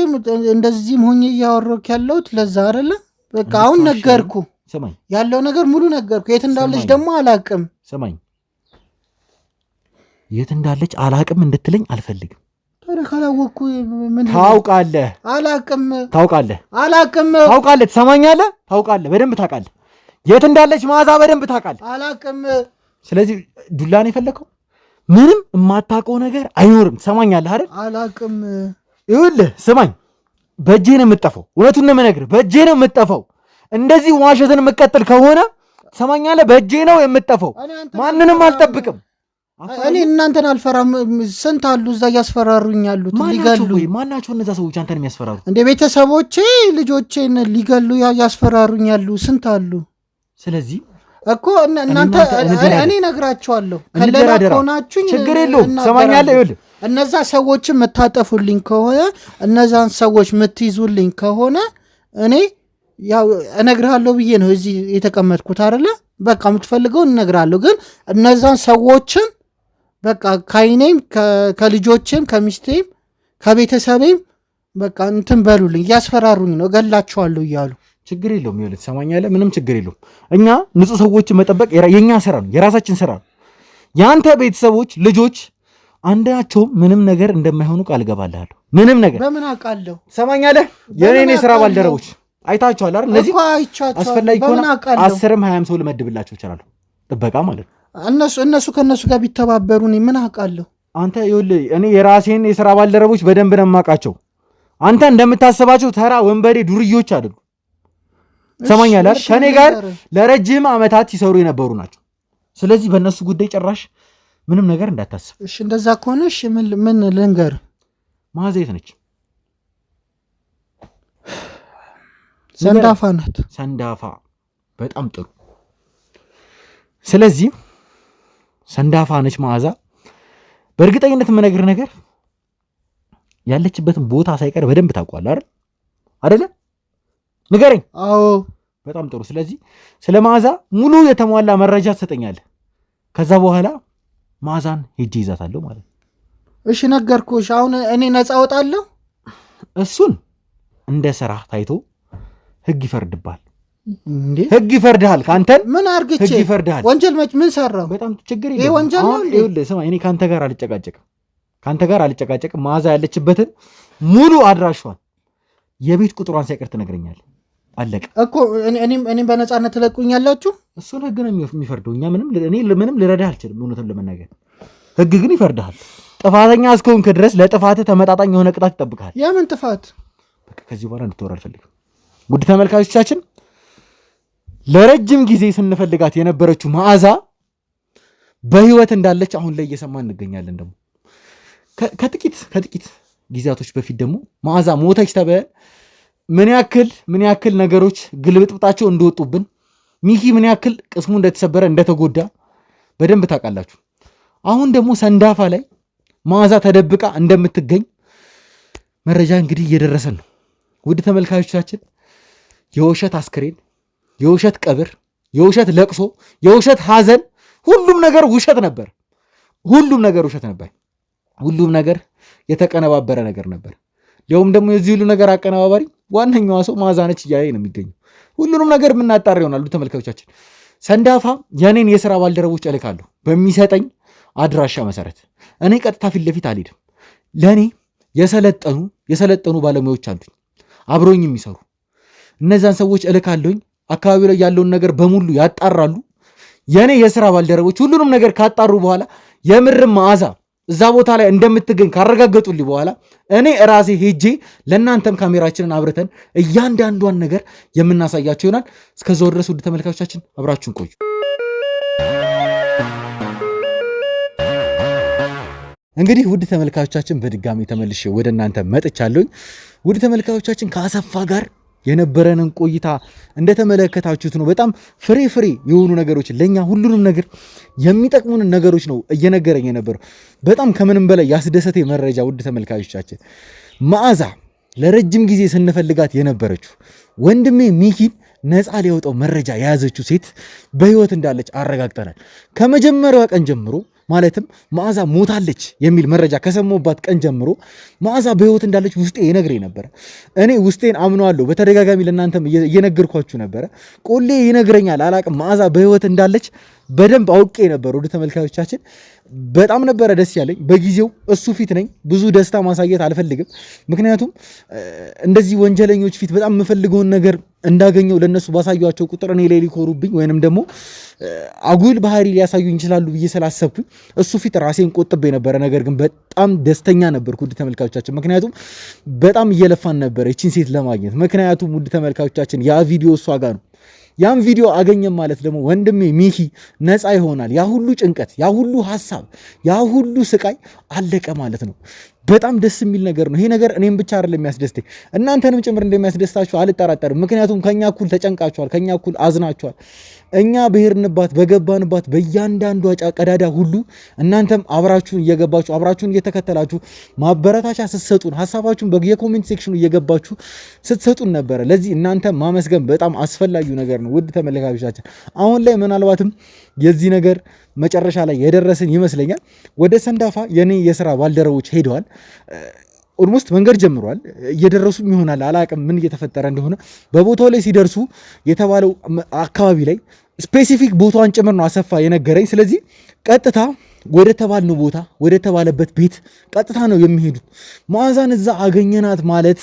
እንደዚህም ሆኜ እያወራሁህ ያለሁት ለዛ አይደለ? በቃ አሁን ነገርኩ፣ ስማኝ፣ ያለው ነገር ሙሉ ነገርኩ። የት እንዳለች ደግሞ አላቅም። ስማኝ፣ የት እንዳለች አላቅም እንድትለኝ አልፈልግም። ካላወቅኩ ምን ታውቃለህ? አላቅም። ታውቃለህ? አላቅም። ታውቃለህ? ትሰማኛለህ? ታውቃለህ፣ በደንብ ታውቃለህ። የት እንዳለች መዓዛ በደንብ ታውቃለህ። አላቅም። ስለዚህ ዱላ ነው የፈለከው? ምንም የማታውቀው ነገር አይኖርም። ትሰማኛለህ አይደል? አላቅም። ይኸውልህ ስማኝ፣ በእጄ ነው የምጠፋው። እውነቱን ነው የምነግርህ፣ በእጄ ነው የምጠፋው። እንደዚህ ዋሸትን የምቀጥል ከሆነ ትሰማኛለህ፣ በእጄ ነው የምጠፋው። ማንንም አልጠብቅም። እኔ እናንተን አልፈራም። ስንት አሉ እዛ እያስፈራሩኝ ያሉት ሊገሉ። ማናቸው እነዛ ሰዎች አንተን የሚያስፈራሩ? እንደ ቤተሰቦቼ ልጆቼን ሊገሉ ያስፈራሩኝ ያሉ ስንት አሉ። ስለዚህ እኮ እናንተ እኔ ነግራቸዋለሁ። ከለላ ከሆናችሁኝ ችግር የለውም። ትሰማኛለህ? ይኸውልህ እነዛ ሰዎችን የምታጠፉልኝ ከሆነ እነዛን ሰዎች የምትይዙልኝ ከሆነ እኔ ያው እነግርሃለሁ ብዬ ነው እዚህ የተቀመጥኩት አይደለ? በቃ የምትፈልገውን እነግርሃለሁ። ግን እነዛን ሰዎችን በቃ ከአይኔም ከልጆቼም ከሚስቴም ከቤተሰቤም በቃ እንትን በሉልኝ። እያስፈራሩኝ ነው፣ እገላችኋለሁ እያሉ። ችግር የለውም። ይኸውልህ ትሰማኛለህ? ምንም ችግር የለውም። እኛ ንጹህ ሰዎችን መጠበቅ የኛ ስራ ነው፣ የራሳችን ስራ ነው። የአንተ ቤተሰቦች ልጆች አንዳቸውም ምንም ነገር እንደማይሆኑ ቃል እገባልሃለሁ። ምንም ነገር በምን አውቃለሁ? ትሰማኛለህ? የኔ ስራ ባልደረቦች አይታችኋል አይደል? እነዚህ አስፈላጊ ከሆነ 10ም 20ም ሰው ልመድብላቸው ይችላሉ፣ ጥበቃ ማለት ነው። እነሱ ከእነሱ ጋር ቢተባበሩ እኔ ምን አውቃለሁ? አንተ ይኸውልህ እኔ የራሴን የስራ ባልደረቦች በደንብ ነው የማውቃቸው። አንተ እንደምታስባቸው ተራ ወንበዴ ዱርዮች አይደሉ። ትሰማኛለህ? ከኔ ጋር ለረጅም ዓመታት ሲሰሩ የነበሩ ናቸው። ስለዚህ በእነሱ ጉዳይ ጭራሽ ምንም ነገር እንዳታስብ። እሺ እንደዛ ከሆነ እሺ ምን ልንገር? መዓዛ የት ነች? ሰንዳፋ ናት። ሰንዳፋ፣ በጣም ጥሩ። ስለዚህ ሰንዳፋ ነች መዓዛ። በእርግጠኝነት የምነግርህ ነገር ያለችበትን ቦታ ሳይቀር በደንብ ታውቋል አይደል? አይደለ? ንገረኝ። አዎ፣ በጣም ጥሩ። ስለዚህ ስለ መዓዛ ሙሉ የተሟላ መረጃ ትሰጠኛለህ። ከዛ በኋላ መዓዛን ሄጄ ይዛታለሁ ማለት ነው። እሺ ነገርኩሽ። አሁን እኔ ነፃ እወጣለሁ። እሱን እንደ ስራ ታይቶ ህግ ይፈርድብሃል። ህግ ይፈርድሃል። ካንተን ምን አርግቼ ህግ ይፈርድሃል። ወንጀል ምን ሰራው? በጣም ችግር የለም። ይሄ ወንጀል ነው። ይኸውልህ ስማ፣ እኔ ካንተ ጋር አልጨቃጨቅም። መዓዛ ያለችበትን ሙሉ አድራሿን የቤት ቁጥሯን ሳይቀር ትነግረኛለህ። አለቀ እኮ። እኔም በነፃነት ትለቁኛላችሁ። እሱን ህግ ነው የሚፈርደው። እኛ ምንም ልረዳህ አልችልም። እውነቱን ለመናገር ህግ ግን ይፈርድሃል። ጥፋተኛ እስከሆንክ ድረስ ለጥፋትህ ተመጣጣኝ የሆነ ቅጣት ይጠብቃል። የምን ጥፋት? በቃ ከዚህ በኋላ እንድትወራ አልፈልግም። ውድ ተመልካቾቻችን ለረጅም ጊዜ ስንፈልጋት የነበረችው መዓዛ በህይወት እንዳለች አሁን ላይ እየሰማን እንገኛለን። ደግሞ ከጥቂት ጊዜያቶች በፊት ደግሞ መዓዛ ሞተች ተባለ። ምን ያክል ነገሮች ግልብጥብጣቸው እንደወጡብን ሚኪ ምን ያክል ቅስሙ እንደተሰበረ እንደተጎዳ በደንብ ታውቃላችሁ። አሁን ደግሞ ሰንዳፋ ላይ መዓዛ ተደብቃ እንደምትገኝ መረጃ እንግዲህ እየደረሰን ነው። ውድ ተመልካቾቻችን የውሸት አስክሬን፣ የውሸት ቀብር፣ የውሸት ለቅሶ፣ የውሸት ሐዘን፣ ሁሉም ነገር ውሸት ነበር። ሁሉም ነገር የተቀነባበረ ነገር ነበር። ያውም ደግሞ የዚህ ሁሉ ነገር አቀነባባሪ ዋነኛዋ ሰው መዓዛ ነች እያለ ነው የሚገኘው። ሁሉንም ነገር የምናጣራ ይሆናሉ ተመልካቾቻችን። ሰንዳፋ የኔን የሥራ ባልደረቦች እልካለሁ በሚሰጠኝ አድራሻ መሰረት። እኔ ቀጥታ ፊት ለፊት አልሄድም። ለእኔ የሰለጠኑ ባለሙያዎች አሉኝ አብሮኝ የሚሰሩ። እነዛን ሰዎች እልካለሁኝ። አካባቢው ላይ ያለውን ነገር በሙሉ ያጣራሉ። የኔ የሥራ ባልደረቦች ሁሉንም ነገር ካጣሩ በኋላ የምርም መዓዛ እዛ ቦታ ላይ እንደምትገኝ ካረጋገጡልኝ በኋላ እኔ ራሴ ሄጄ ለእናንተም ካሜራችንን አብርተን እያንዳንዷን ነገር የምናሳያቸው ይሆናል። እስከዛው ድረስ ውድ ተመልካቾቻችን አብራችሁን ቆዩ። እንግዲህ ውድ ተመልካቾቻችን በድጋሚ ተመልሼ ወደ እናንተ መጥቻለሁኝ። ውድ ተመልካቾቻችን ከአሰፋ ጋር የነበረንን ቆይታ እንደተመለከታችሁት ነው። በጣም ፍሬ የሆኑ ነገሮች ለኛ ሁሉንም ነገር የሚጠቅሙን ነገሮች ነው እየነገረኝ የነበረው። በጣም ከምንም በላይ ያስደሰተ መረጃ ውድ ተመልካቾቻችን መዓዛ ለረጅም ጊዜ ስንፈልጋት የነበረችው ወንድሜ ሚኪን ነፃ ሊያወጣው መረጃ የያዘችው ሴት በህይወት እንዳለች አረጋግጠናል። ከመጀመሪያዋ ቀን ጀምሮ ማለትም መዓዛ ሞታለች የሚል መረጃ ከሰማሁባት ቀን ጀምሮ መዓዛ በህይወት እንዳለች ውስጤ ይነግረኝ ነበረ። እኔ ውስጤን አምነዋለሁ። በተደጋጋሚ ለእናንተም እየነገርኳችሁ ነበረ። ቆሌ ይነግረኛል አላቅም። መዓዛ በህይወት እንዳለች በደንብ አውቄ ነበር። ወደ ተመልካቾቻችን በጣም ነበረ ደስ ያለኝ። በጊዜው እሱ ፊት ነኝ፣ ብዙ ደስታ ማሳየት አልፈልግም። ምክንያቱም እንደዚህ ወንጀለኞች ፊት በጣም የምፈልገውን ነገር እንዳገኘው ለነሱ ባሳዩቸው ቁጥር እኔ ላይ ሊኮሩብኝ ወይንም ደግሞ አጉል ባህሪ ሊያሳዩኝ ይችላሉ ብዬ ስላሰብኩኝ እሱ ፊት ራሴን ቆጥቤ ነበረ። ነገር ግን በጣም ደስተኛ ነበርኩ ውድ ተመልካቾቻችን፣ ምክንያቱም በጣም እየለፋን ነበረ ይቺን ሴት ለማግኘት። ምክንያቱም ውድ ተመልካቾቻችን ያ ቪዲዮ እሷ ጋር ነው። ያን ቪዲዮ አገኘም ማለት ደግሞ ወንድሜ ሚኪ ነፃ ይሆናል። ያ ሁሉ ጭንቀት፣ ያ ሁሉ ሐሳብ፣ ያ ሁሉ ስቃይ አለቀ ማለት ነው። በጣም ደስ የሚል ነገር ነው። ይሄ ነገር እኔም ብቻ አይደለም የሚያስደስተኝ እናንተንም ጭምር እንደሚያስደስታችሁ አልጠራጠርም። ምክንያቱም ከኛ እኩል ተጨንቃችኋል፣ ከኛ እኩል አዝናችኋል። እኛ በሄድንባት በገባንባት በእያንዳንዷ ቀዳዳ ሁሉ እናንተም አብራችሁን እየገባችሁ አብራችሁን እየተከተላችሁ ማበረታቻ ስትሰጡን፣ ሐሳባችሁን በየኮሜንት ሴክሽኑ እየገባችሁ ስትሰጡን ነበረ። ለዚህ እናንተ ማመስገን በጣም አስፈላጊው ነገር ነው ውድ ተመልካቾቻችን። አሁን ላይ ምናልባትም የዚህ ነገር መጨረሻ ላይ የደረስን ይመስለኛል። ወደ ሰንዳፋ የኔ የሥራ ባልደረቦች ሄደዋል። ኦልሞስት መንገድ ጀምሯል። እየደረሱም ይሆናል አላቅም ምን እየተፈጠረ እንደሆነ። በቦታው ላይ ሲደርሱ የተባለው አካባቢ ላይ ስፔሲፊክ ቦታዋን ጭምር ነው አሰፋ የነገረኝ። ስለዚህ ቀጥታ ወደ ተባልነው ቦታ ወደ ተባለበት ቤት ቀጥታ ነው የሚሄዱት። መዓዛን እዛ አገኘናት ማለት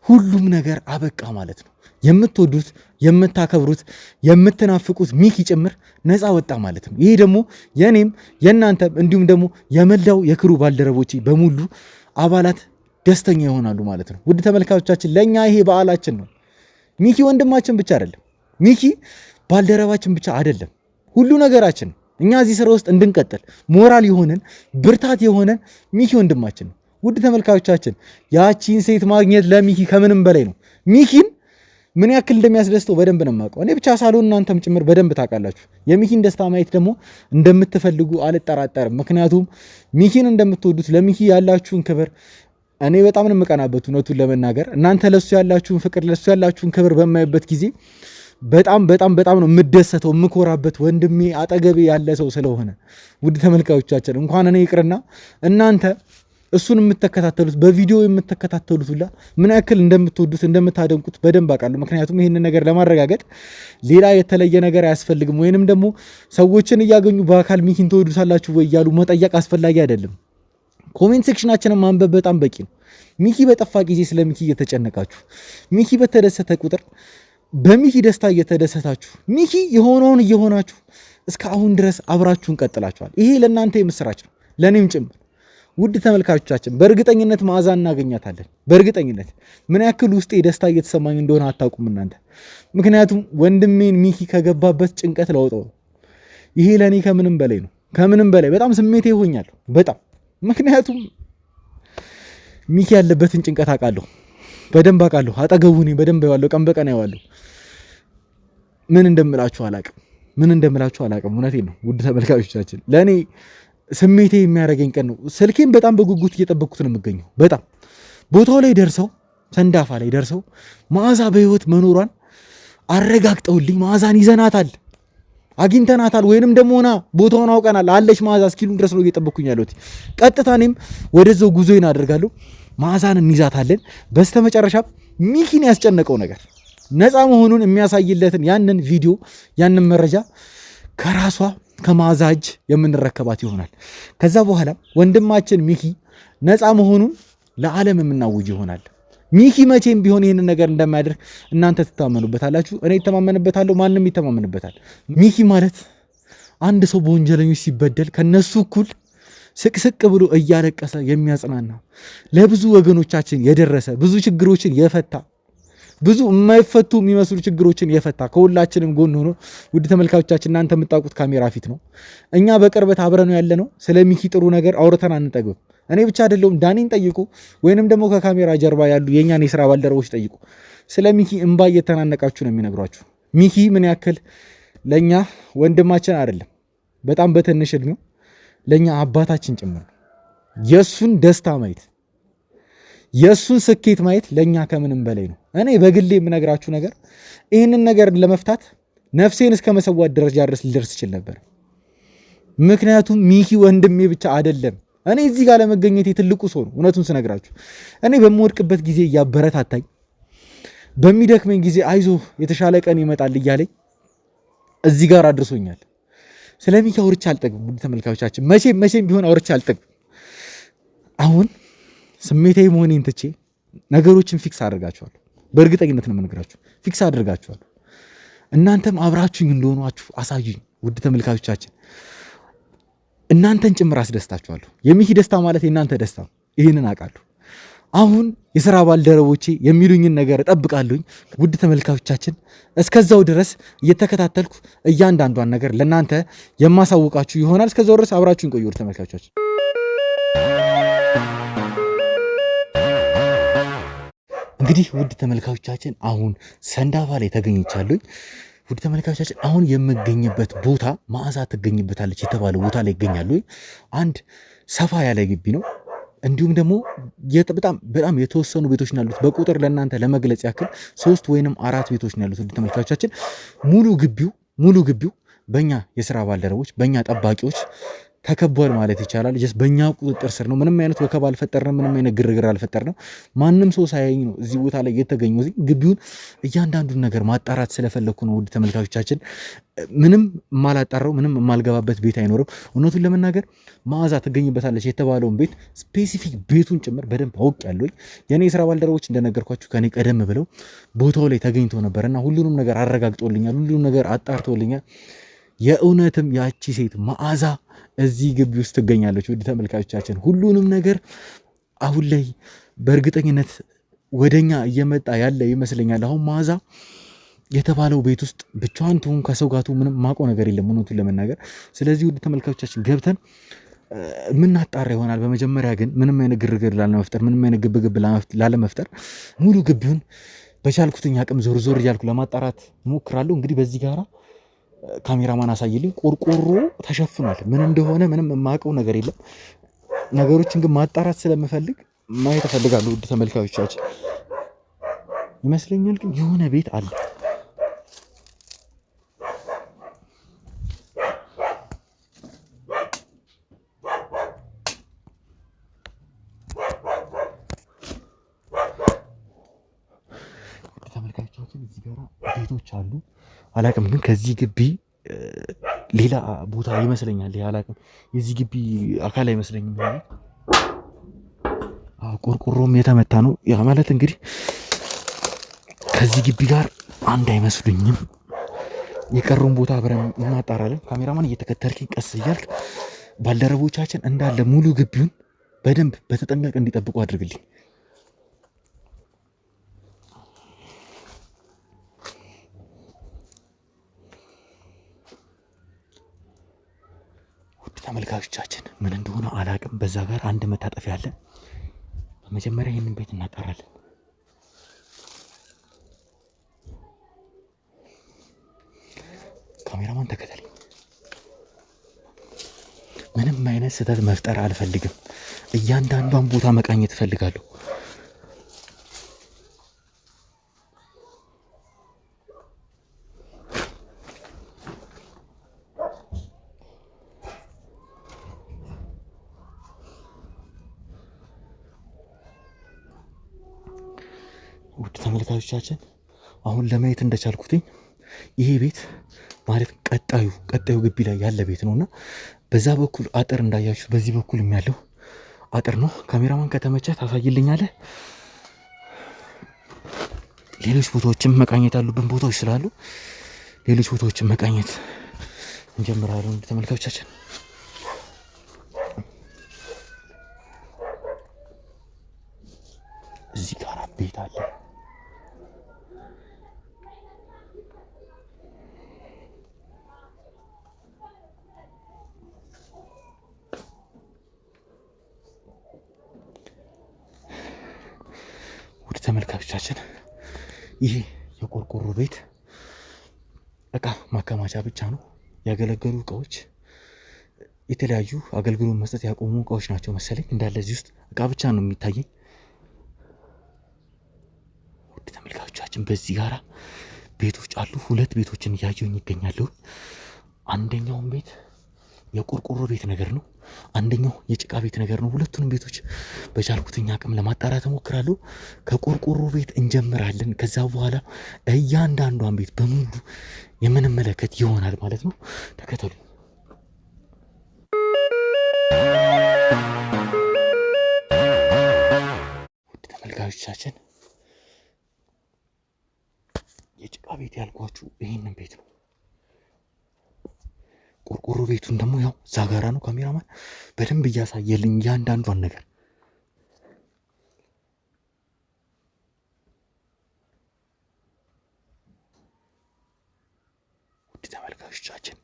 ሁሉም ነገር አበቃ ማለት ነው። የምትወዱት የምታከብሩት የምትናፍቁት ሚኪ ጭምር ነፃ ወጣ ማለት ነው። ይሄ ደግሞ የኔም የእናንተም እንዲሁም ደግሞ የመላው የክሩ ባልደረቦች በሙሉ አባላት ደስተኛ ይሆናሉ ማለት ነው። ውድ ተመልካቾቻችን ለእኛ ይሄ በዓላችን ነው። ሚኪ ወንድማችን ብቻ አይደለም፣ ሚኪ ባልደረባችን ብቻ አይደለም፣ ሁሉ ነገራችን ነው። እኛ እዚህ ስራ ውስጥ እንድንቀጥል ሞራል የሆነን ብርታት የሆነን ሚኪ ወንድማችን ነው። ውድ ተመልካቾቻችን ያቺን ሴት ማግኘት ለሚኪ ከምንም በላይ ነው። ሚኪን ምን ያክል እንደሚያስደስተው በደንብ ነው የማውቀው። እኔ ብቻ ሳልሆን እናንተም ጭምር በደንብ ታውቃላችሁ። የሚኪን ደስታ ማየት ደግሞ እንደምትፈልጉ አልጠራጠርም። ምክንያቱም ሚኪን እንደምትወዱት ለሚኪ ያላችሁን ክብር እኔ በጣም ነው የምቀናበት። እውነቱን ለመናገር እናንተ ለሱ ያላችሁን ፍቅር ለሱ ያላችሁን ክብር በማይበት ጊዜ በጣም ነው የምደሰተው የምኮራበት ወንድሜ አጠገቤ ያለ ሰው ስለሆነ። ውድ ተመልካቾቻችን እንኳን እኔ ይቅርና እናንተ እሱን የምትከታተሉት በቪዲዮ የምትከታተሉት ሁላ ምን ያክል እንደምትወዱት እንደምታደንቁት በደንብ አውቃለሁ። ምክንያቱም ይህንን ነገር ለማረጋገጥ ሌላ የተለየ ነገር አያስፈልግም። ወይንም ደግሞ ሰዎችን እያገኙ በአካል ሚኪን ትወዱታላችሁ ወይ እያሉ መጠየቅ አስፈላጊ አይደለም። ኮሜንት ሴክሽናችንን ማንበብ በጣም በቂ ነው። ሚኪ በጠፋ ጊዜ ስለ ሚኪ እየተጨነቃችሁ፣ ሚኪ በተደሰተ ቁጥር በሚኪ ደስታ እየተደሰታችሁ፣ ሚኪ የሆነውን እየሆናችሁ እስከ አሁን ድረስ አብራችሁን ቀጥላችኋል። ይሄ ለእናንተ የምስራች ነው፣ ለኔም ጭምር። ውድ ተመልካቾቻችን በእርግጠኝነት መዓዛ እናገኛታለን። በእርግጠኝነት ምን ያክል ውስጤ ደስታ እየተሰማኝ እንደሆነ አታውቁም እናንተ። ምክንያቱም ወንድሜን ሚኪ ከገባበት ጭንቀት ላውጣው ነው። ይሄ ለኔ ከምንም በላይ ነው። ከምንም በላይ በጣም ስሜቴ ሆኛለሁ በጣም ምክንያቱም ሚኪ ያለበትን ጭንቀት አውቃለሁ፣ በደንብ አውቃለሁ። አጠገቡ ነኝ፣ በደንብ ያዋለሁ፣ ቀን በቀን ያዋለሁ። ምን እንደምላችሁ አላውቅም። እውነቴን ነው ውድ ተመልካቾቻችን፣ ለኔ ስሜቴ የሚያደርገኝ ቀን ነው። ስልኬን በጣም በጉጉት እየጠበቅኩት ነው የምገኘው። በጣም ቦታው ላይ ደርሰው ሰንዳፋ ላይ ደርሰው መዓዛ በህይወት መኖሯን አረጋግጠውልኝ መዓዛን ይዘናታል፣ አግኝተናታል፣ ወይንም ደግሞ ሆና ቦታውን አውቀናል አለች መዓዛ እስኪሉን ድረስ ነው እየጠበቅኩኝ ያለሁት። ቀጥታ እኔም ወደዛው ጉዞዬን አደርጋለሁ። መዓዛን እንይዛታለን። በስተመጨረሻ ሚኪን ያስጨነቀው ነገር ነፃ መሆኑን የሚያሳይለትን ያንን ቪዲዮ ያንን መረጃ ከራሷ ከመዓዛ እጅ የምንረከባት ይሆናል። ከዛ በኋላ ወንድማችን ሚኪ ነፃ መሆኑን ለዓለም የምናውጅ ይሆናል። ሚኪ መቼም ቢሆን ይህንን ነገር እንደማያደርግ እናንተ ትተማመኑበታላችሁ፣ እኔ እተማመንበታለሁ፣ ማንም ይተማመንበታል። ሚኪ ማለት አንድ ሰው በወንጀለኞች ሲበደል ከነሱ እኩል ስቅስቅ ብሎ እያለቀሰ የሚያጽናና ለብዙ ወገኖቻችን የደረሰ ብዙ ችግሮችን የፈታ ብዙ የማይፈቱ የሚመስሉ ችግሮችን የፈታ ከሁላችንም ጎን ሆኖ ውድ ተመልካቾቻችን እናንተ የምታውቁት ካሜራ ፊት ነው። እኛ በቅርበት አብረነው ያለ ነው። ስለ ሚኪ ጥሩ ነገር አውርተን አንጠግብም። እኔ ብቻ አይደለሁም፣ ዳኒን ጠይቁ፣ ወይንም ደግሞ ከካሜራ ጀርባ ያሉ የእኛን የስራ ባልደረቦች ጠይቁ። ስለ ሚኪ እንባ እየተናነቃችሁ ነው የሚነግሯችሁ። ሚኪ ምን ያክል ለእኛ ወንድማችን አይደለም፣ በጣም በትንሽ እድሜው ለእኛ አባታችን ጭምር ነው። የእሱን ደስታ ማየት የእሱን ስኬት ማየት ለእኛ ከምንም በላይ ነው። እኔ በግሌ የምነግራችሁ ነገር ይህንን ነገር ለመፍታት ነፍሴን እስከ መሰዋት ደረጃ ድረስ ልደርስ ይችል ነበር። ምክንያቱም ሚኪ ወንድሜ ብቻ አይደለም። እኔ እዚህ ጋር ለመገኘቴ ትልቁ ሰው ነው። እውነቱን ስነግራችሁ እኔ በምወድቅበት ጊዜ እያበረታታኝ፣ በሚደክመኝ ጊዜ አይዞ የተሻለ ቀን ይመጣል እያለኝ እዚህ ጋር አድርሶኛል። ስለ ሚኪ አውርቼ አልጠግብም ውድ ተመልካቾቻችን፣ መቼም ቢሆን አውርቼ አልጠግብም። አሁን ስሜታዊ መሆኔን ትቼ ነገሮችን ፊክስ አድርጋችኋለሁ። በእርግጠኝነት ነው የምነግራችሁ፣ ፊክስ አድርጋችኋለሁ። እናንተም አብራችሁኝ እንደሆናችሁ አሳዩኝ ውድ ተመልካቾቻችን። እናንተን ጭምር አስደስታችኋለሁ። የሚኪ ደስታ ማለት የእናንተ ደስታ ነው። ይህንን አውቃለሁ። አሁን የሥራ ባልደረቦቼ የሚሉኝን ነገር እጠብቃለሁኝ ውድ ተመልካቾቻችን። እስከዛው ድረስ እየተከታተልኩ እያንዳንዷን ነገር ለእናንተ የማሳውቃችሁ ይሆናል። እስከዛው ድረስ አብራችሁን ቆዩ ውድ ተመልካቾቻችን። እንግዲህ ውድ ተመልካቾቻችን አሁን ሰንዳፋ ላይ ተገኝቻለሁኝ። ውድ ተመልካቾቻችን አሁን የምገኝበት ቦታ መዓዛ ትገኝበታለች የተባለ ቦታ ላይ ይገኛሉ። አንድ ሰፋ ያለ ግቢ ነው። እንዲሁም ደግሞ በጣም የተወሰኑ ቤቶች ነው ያሉት። በቁጥር ለእናንተ ለመግለጽ ያክል 3 ወይንም 4 ቤቶች ነው ያሉት። ውድ ተመልካቾቻችን ሙሉ ግቢው በእኛ የስራ ባልደረቦች በእኛ ጠባቂዎች ተከቧል ማለት ይቻላል። ጀስት በእኛ ቁጥጥር ስር ነው። ምንም አይነት ወከባ አልፈጠርንም። ምንም አይነት ግርግር አልፈጠርንም። ማንም ሰው ሳያየኝ ነው እዚህ ቦታ ላይ የተገኘው። ግቢውን እያንዳንዱን ነገር ማጣራት ስለፈለኩ ነው ውድ ተመልካቾቻችን። ምንም የማላጣራው ምንም የማልገባበት ቤት አይኖርም። እውነቱን ለመናገር መዓዛ ትገኝበታለች የተባለውን ቤት ስፔሲፊክ ቤቱን ጭምር በደንብ አውቄያለሁ። የኔ የስራ ባልደረቦች እንደነገርኳችሁ ከኔ ቀደም ብለው ቦታው ላይ ተገኝተው ነበርና ሁሉንም ነገር አረጋግጦልኛል። ሁሉንም ነገር አጣርቶልኛል። የእውነትም ያቺ ሴት መዓዛ እዚህ ግቢ ውስጥ ትገኛለች ውድ ተመልካቾቻችን። ሁሉንም ነገር አሁን ላይ በእርግጠኝነት ወደኛ እየመጣ ያለ ይመስለኛል። አሁን መዓዛ የተባለው ቤት ውስጥ ብቻዋን ትሁን ከሰው ጋር ትሁን ምንም ማውቀው ነገር የለም እውነቱን ለመናገር። ስለዚህ ውድ ተመልካቾቻችን ገብተን የምናጣራ ይሆናል። በመጀመሪያ ግን ምንም አይነት ግርግር ላለመፍጠር፣ ምንም አይነት ግብግብ ላለመፍጠር ሙሉ ግቢውን በቻልኩትኝ አቅም ዞር እያልኩ ለማጣራት እሞክራለሁ። እንግዲህ በዚህ ጋራ ካሜራማን አሳይልኝ። ቆርቆሮ ተሸፍኗል። ምን እንደሆነ ምንም የማውቀው ነገር የለም። ነገሮችን ግን ማጣራት ስለምፈልግ ማየት እፈልጋለሁ ውድ ተመልካቾቻችን። ይመስለኛል ግን የሆነ ቤት አለ። ውድ ተመልካቾቻችን እዚህ ጋር ቤቶች አሉ። አላቅም ግን ከዚህ ግቢ ሌላ ቦታ ይመስለኛል። አላቅም የዚህ ግቢ አካል አይመስለኝም። ቆርቆሮም የተመታ ነው። ያ ማለት እንግዲህ ከዚህ ግቢ ጋር አንድ አይመስሉኝም። የቀረውን ቦታ አብረን እናጣራለን። ካሜራማን እየተከተልከኝ ቀስ እያልክ ባልደረቦቻችን እንዳለ ሙሉ ግቢውን በደንብ በተጠንቀቅ እንዲጠብቁ አድርግልኝ። ውድ ተመልካቾቻችን ምን እንደሆነ አላቅም። በዛ ጋር አንድ መታጠፊያ አለ። በመጀመሪያ ይህንን ቤት እናጣራለን። ካሜራማን ተከተለኝ። ምንም አይነት ስህተት መፍጠር አልፈልግም። እያንዳንዷን ቦታ መቃኘት እፈልጋለሁ። ውድ ተመልካቾቻችን አሁን ለማየት እንደቻልኩትኝ ይሄ ቤት ማለት ቀጣዩ ግቢ ላይ ያለ ቤት ነውና በዛ በኩል አጥር እንዳያችሁ በዚህ በኩል ያለው አጥር ነው። ካሜራማን ከተመቸ ታሳይልኛለህ። ሌሎች ቦታዎችም መቃኘት ያሉብን ቦታዎች ስላሉ ሌሎች ቦታዎችም መቃኘት እንጀምራለን። ተመልካቾቻችን እዚህ ጋር ቤት አለ። ተመልካቾቻችን ይሄ የቆርቆሮ ቤት እቃ ማከማቻ ብቻ ነው። ያገለገሉ እቃዎች፣ የተለያዩ አገልግሎት መስጠት ያቆሙ እቃዎች ናቸው መሰለኝ። እንዳለ እዚህ ውስጥ እቃ ብቻ ነው የሚታየኝ። ውድ ተመልካቾቻችን በዚህ ጋራ ቤቶች አሉ። 2 ቤቶችን እያየሁኝ ይገኛሉ። አንደኛውን ቤት የቆርቆሮ ቤት ነገር ነው፣ አንደኛው የጭቃ ቤት ነገር ነው። ሁለቱንም ቤቶች በቻልኩትኛ አቅም ለማጣራት እሞክራለሁ። ከቆርቆሮ ቤት እንጀምራለን። ከዛ በኋላ እያንዳንዷን ቤት በሙሉ የምንመለከት ይሆናል ማለት ነው። ተከተሉ። ውድ ተመልካቾቻችን የጭቃ ቤት ያልኳችሁ ይህንን ቤት ነው። ቆርቆሮ ቤቱን ደግሞ ያው እዛ ጋራ ነው። ካሜራማን በደንብ እያሳየልኝ እያንዳንዷን ነገር። ውድ ተመልካቾቻችን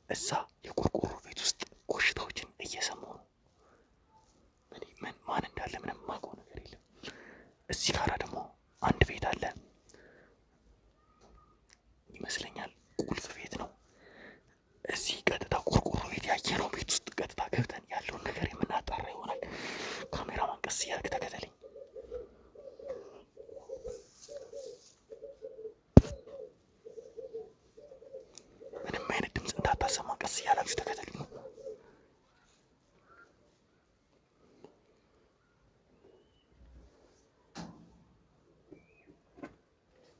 እዛ የቆርቆሮ ቤት ውስጥ ኮሽታዎችን እየሰማሁ ነው። ማን እንዳለ ምንም የማውቀው ነገር የለም። እዚህ ጋራ ደግሞ አንድ ቤት አለ ይመስለኛል፣ ቁልፍ ቤት ነው። እዚህ ቀጥታ ቆርቆሮ ቤት ያየነው ቤት ውስጥ ቀጥታ ገብተን ያለውን ነገር የምናጣራ ይሆናል። ካሜራማን ቀስ እያልክ ተከተለኝ። ምንም አይነት ድምፅ እንዳታሰማ ቀስ እያላችሁ ተከተለኝ።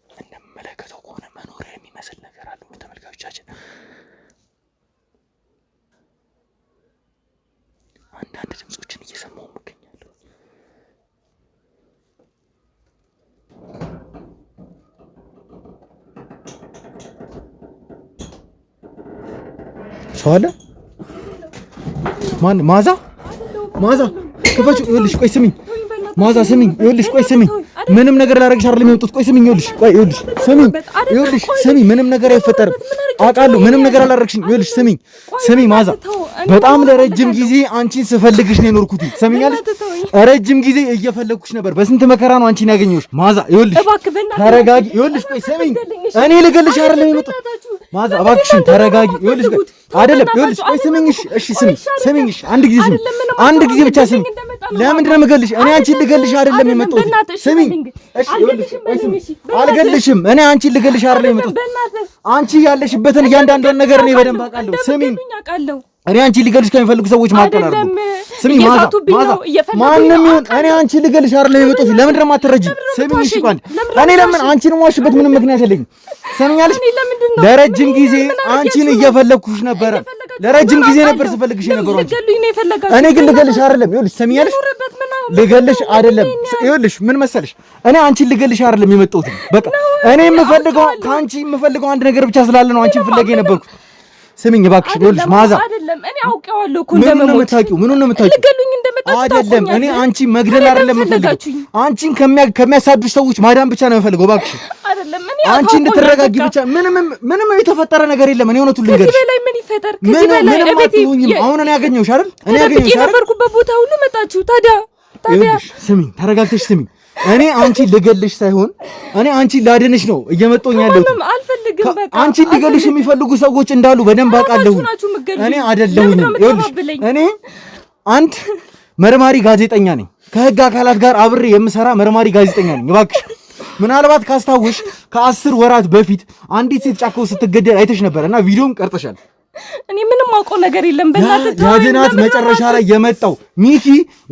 እንደምመለከተው ከሆነ መኖሪያ የሚመስል ነገር አለው ተመልካቾቻችን። አንዳንድ ድምፆችን እየሰማሁ እገኛለሁ። ሰው አለ? ማን? ማዛ ክፈችው። ይኸውልሽ ቆይ ስሚኝ፣ ማዛ ስሚኝ። ይኸውልሽ ቆይ ስሚኝ፣ ምንም ነገር ላደርግሽ አይደለም የመጡት። ቆይ ስሚኝ፣ ይኸውልሽ ስሚኝ፣ ምንም ነገር አይፈጠርም አውቃለሁ። ምንም ነገር አላደረግሽኝ። ይኸውልሽ ስሚኝ ማዛ፣ በጣም ለረጅም ጊዜ አንቺን ስፈልግሽ ነው የኖርኩት። ትሰሚኛለሽ? ረጅም ጊዜ እየፈለግኩሽ ነበር። በስንት መከራ ነው አንቺን ያገኘሁሽ ማዛ። ይኸውልሽ ተረጋጊ። ይኸውልሽ ቆይ ስሚኝ፣ እኔ ልገልሽ አይደለም የመጡት ማዛ፣ እባክሽን ተረጋጊ። ይኸውልሽ አይደለም፣ ይኸውልሽ ቆይ ስሚኝ። እሺ ስሚኝ፣ አንድ ጊዜ ብቻ ስሚኝ። ለምንድን ነው የምገልሽ? እኔ አንቺን ልገልሽ አይደለም የመጣሁት። ስሚኝ እሺ፣ ይኸውልሽ ቆይ ስሚኝ፣ አልገልሽም። እኔ አንቺን ልገልሽ አይደለም የመጣሁት። አንቺ ያለሽበትን እያንዳንዷን ነገር እኔ በደንብ አውቃለሁ። ስሚኝ፣ እኔ አንቺን ልገልሽ ከሚፈልጉ ሰዎች መካከል አይደለም። ስሚኝ ማዛ፣ ማንም ይሁን እኔ አንቺን ልገልሽ አይደለም የመጣሁት። ለምንድን ነው የማትረጂኝ? ስሚኝ እሺ፣ እኔ ለምን አንቺን የምዋሽበት ምንም ምክንያት የለኝም። ሰምኛለሽ? ለረጅም ጊዜ አንቺን እየፈለግኩሽ ነበረ። ለረጅም ጊዜ ነበር ስፈልግሽ የነበረው አንቺ። እኔ ግን ልገልሽ አይደለም። ይኸውልሽ ሰምኛለሽ? ልገልሽ አይደለም። ይኸውልሽ ምን መሰለሽ፣ እኔ አንቺን ልገልሽ አይደለም የመጣሁት። በቃ እኔ የምፈልገው ከአንቺ የምፈልገው አንድ ነገር ብቻ ስላለ ነው አንቺን ፍለጌ የነበርኩት። ስሚኝ እባክሽ ይኸውልሽ ማዛ አይደለም እኔ አውቀዋለሁ እኮ እንደምሞት ምኑን ነው የምታውቂው ልገሉኝ እንደመጣችሁ አይደለም እኔ አንቺ መግደል አይደለም የምፈልገው አንቺን ከሚያሳዱሽ ሰዎች ማዳን ብቻ ነው የምፈልገው እባክሽ አይደለም እኔ አንቺ እንድትረጋጊ ብቻ ምንም የተፈጠረ ነገር የለም እኔ እውነቱን ልንገርሽ ከዚህ በላይ ምን ይፈጠር ከዚህ በላይ እቤቴ አሁን እኔ ያገኘሁሽ አይደል እኔ ያገኘሁሽ አይደል የነበርኩበት ቦታ ሁሉ መጣችሁ ታዲያ ስሚኝ ተረጋግተሽ ስሚኝ እኔ አንቺ ልገልሽ ሳይሆን እኔ አንቺ ላድንሽ ነው እየመጣሁኝ ያለሁት አልፈልግም በቃ አንቺ ልገልሽ የሚፈልጉ ሰዎች እንዳሉ በደንብ አውቃለሁ እኔ አይደለሁም ይኸውልሽ እኔ አንድ መርማሪ ጋዜጠኛ ነኝ ከህግ አካላት ጋር አብሬ የምሰራ መርማሪ ጋዜጠኛ ነኝ እባክሽ ምናልባት ካስታውሽ ከ10 ወራት በፊት አንዲት ሴት ጫካው ስትገደል አይተሽ ነበርና ቪዲዮም ቀርጸሻል እኔ ምንም አውቀው ነገር የለም በእናትህ ያድናት መጨረሻ ላይ የመጣው ሚኪ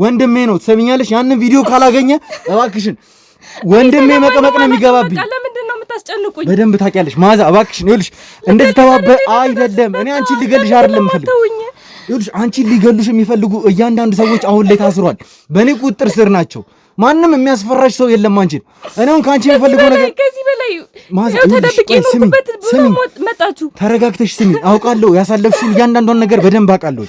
ወንድሜ ነው ትሰሚኛለሽ ያንን ቪዲዮ ካላገኘ እባክሽን ወንድሜ መቀመቅ ነው የሚገባብኝ ለምንድን ነው የምታስጨንቁኝ በደንብ ታውቂያለሽ ማዛ እባክሽን ይኸውልሽ እንደዚህ ተባበ አይደለም እኔ አንቺ ልገልሽ አይደለም የምፈልገው ይኸውልሽ አንቺ ሊገሉሽ የሚፈልጉ እያንዳንዱ ሰዎች አሁን ላይ ታስሯል በእኔ ቁጥጥር ስር ናቸው ማንም የሚያስፈራሽ ሰው የለም አንቺ እኔውን ካንቺ የምፈልገው ነገር ከዚህ በላይ ያው ተደብቄ ኖርኩበት መጣችሁ ተረጋግተሽ ስሚ አውቃለሁ ያሳለፍሽውን እያንዳንዱን ነገር በደንብ አውቃለሁ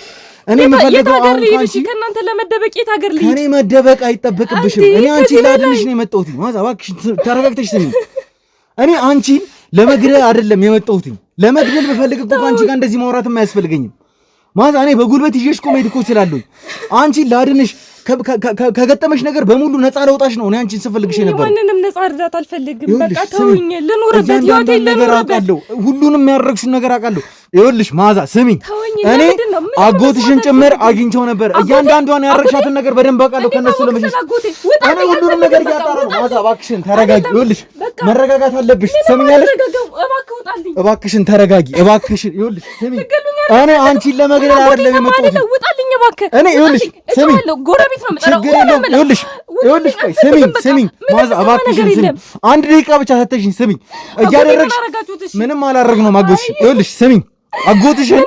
እኔ የምፈልገው አሁን ካንቺ ከእናንተ ለመደበቅ የት ሀገር ልሂድ ከኔ መደበቅ አይጠበቅብሽም እኔ አንቺ ላድንሽ ነው የመጣሁት ማዛ እባክሽ ተረጋግተሽ ስሚ እኔ አንቺን ለመግደል አይደለም የመጣሁት ለመግደል ብፈልግ እኮ ካንቺ ጋር እንደዚህ ማውራትም አያስፈልገኝም ማዛ እኔ በጉልበት ይዤሽ እኮ መሄድ እኮ እችላለሁ አንቺን ላድንሽ ከገጠመሽ ነገር በሙሉ ነፃ ለውጣሽ ነው እኔ አንቺን ስፈልግሽ ነበር ማንንም ነፃ እርዳታ አልፈልግም በቃ ተውኝ ልኑርበት ህይወቴን ልኑርበት ሁሉንም ያደረግሽውን ነገር አውቃለሁ ይኸውልሽ ማዛ ስሚኝ እኔ አጎትሽን ጭምር አግኝቼው ነበር እያንዳንዷን ያደረግሻትን ነገር በደንብ አውቃለሁ ከነሱ ለመሸሽ እኔ ሁሉንም ነገር እያጣራሁ ማዛ እባክሽን ተረጋጊ ይኸውልሽ መረጋጋት አለብሽ ሰምኛለሽ እባክሽን ተረጋጊ እባክሽን ይኸውልሽ ስሚኝ እኔ አንቺን ለመግደል አይደለም የመጣሁት ውጣልኝ እባክህ እኔ ይኸውልሽ ስሚኝ ጎረቤት ነው ችግር የለውም ይኸውልሽ ቆይ ስሚኝ ማዛ እባክሽን ስሚኝ አንድ ደቂቃ ብቻ ሰተሽኝ ስሚኝ እያደረግሽ ምንም አላደረግነውም አጎትሽ ይኸውልሽ ስሚኝ አጎትሽን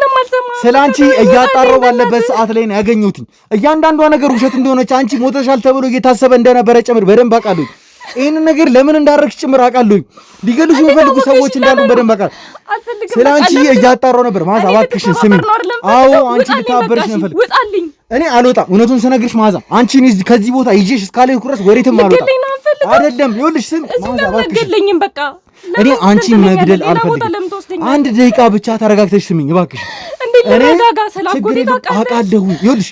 ስላንቺ እያጣራው ባለበት ሰዓት ላይ ነው ያገኘሁት እያንዳንዷ ነገር ውሸት እንደሆነች አንቺ ሞተሻል ተብሎ እየታሰበ እንደነበረ ጭምር በደንብ አውቃለሁ ይሄንን ነገር ለምን እንዳረግሽ ጭምር አውቃለሁ ሊገሉሽ የሚፈልጉ ሰዎች እንዳሉ በደንብ አውቃለሁ ስላንቺ እያጣራው ነበር ማዛ እባክሽን ስሚኝ አዎ አንቺ ልታበርሽ ነው ፈልግ ውጣልኝ እኔ አልወጣም እውነቱን ስነግርሽ ማዛ አንቺን ከዚህ ቦታ ይዤሽ እስካለሁ ድረስ ወሬትም አልወጣም አይደለም ይኸውልሽ ስም ማዛ እባክሽን በቃ እኔ አንቺን መግደል አልፈልግም አንድ ደቂቃ ብቻ ተረጋግተሽ ስሚኝ እባክሽ አውቃለሁ ይኸውልሽ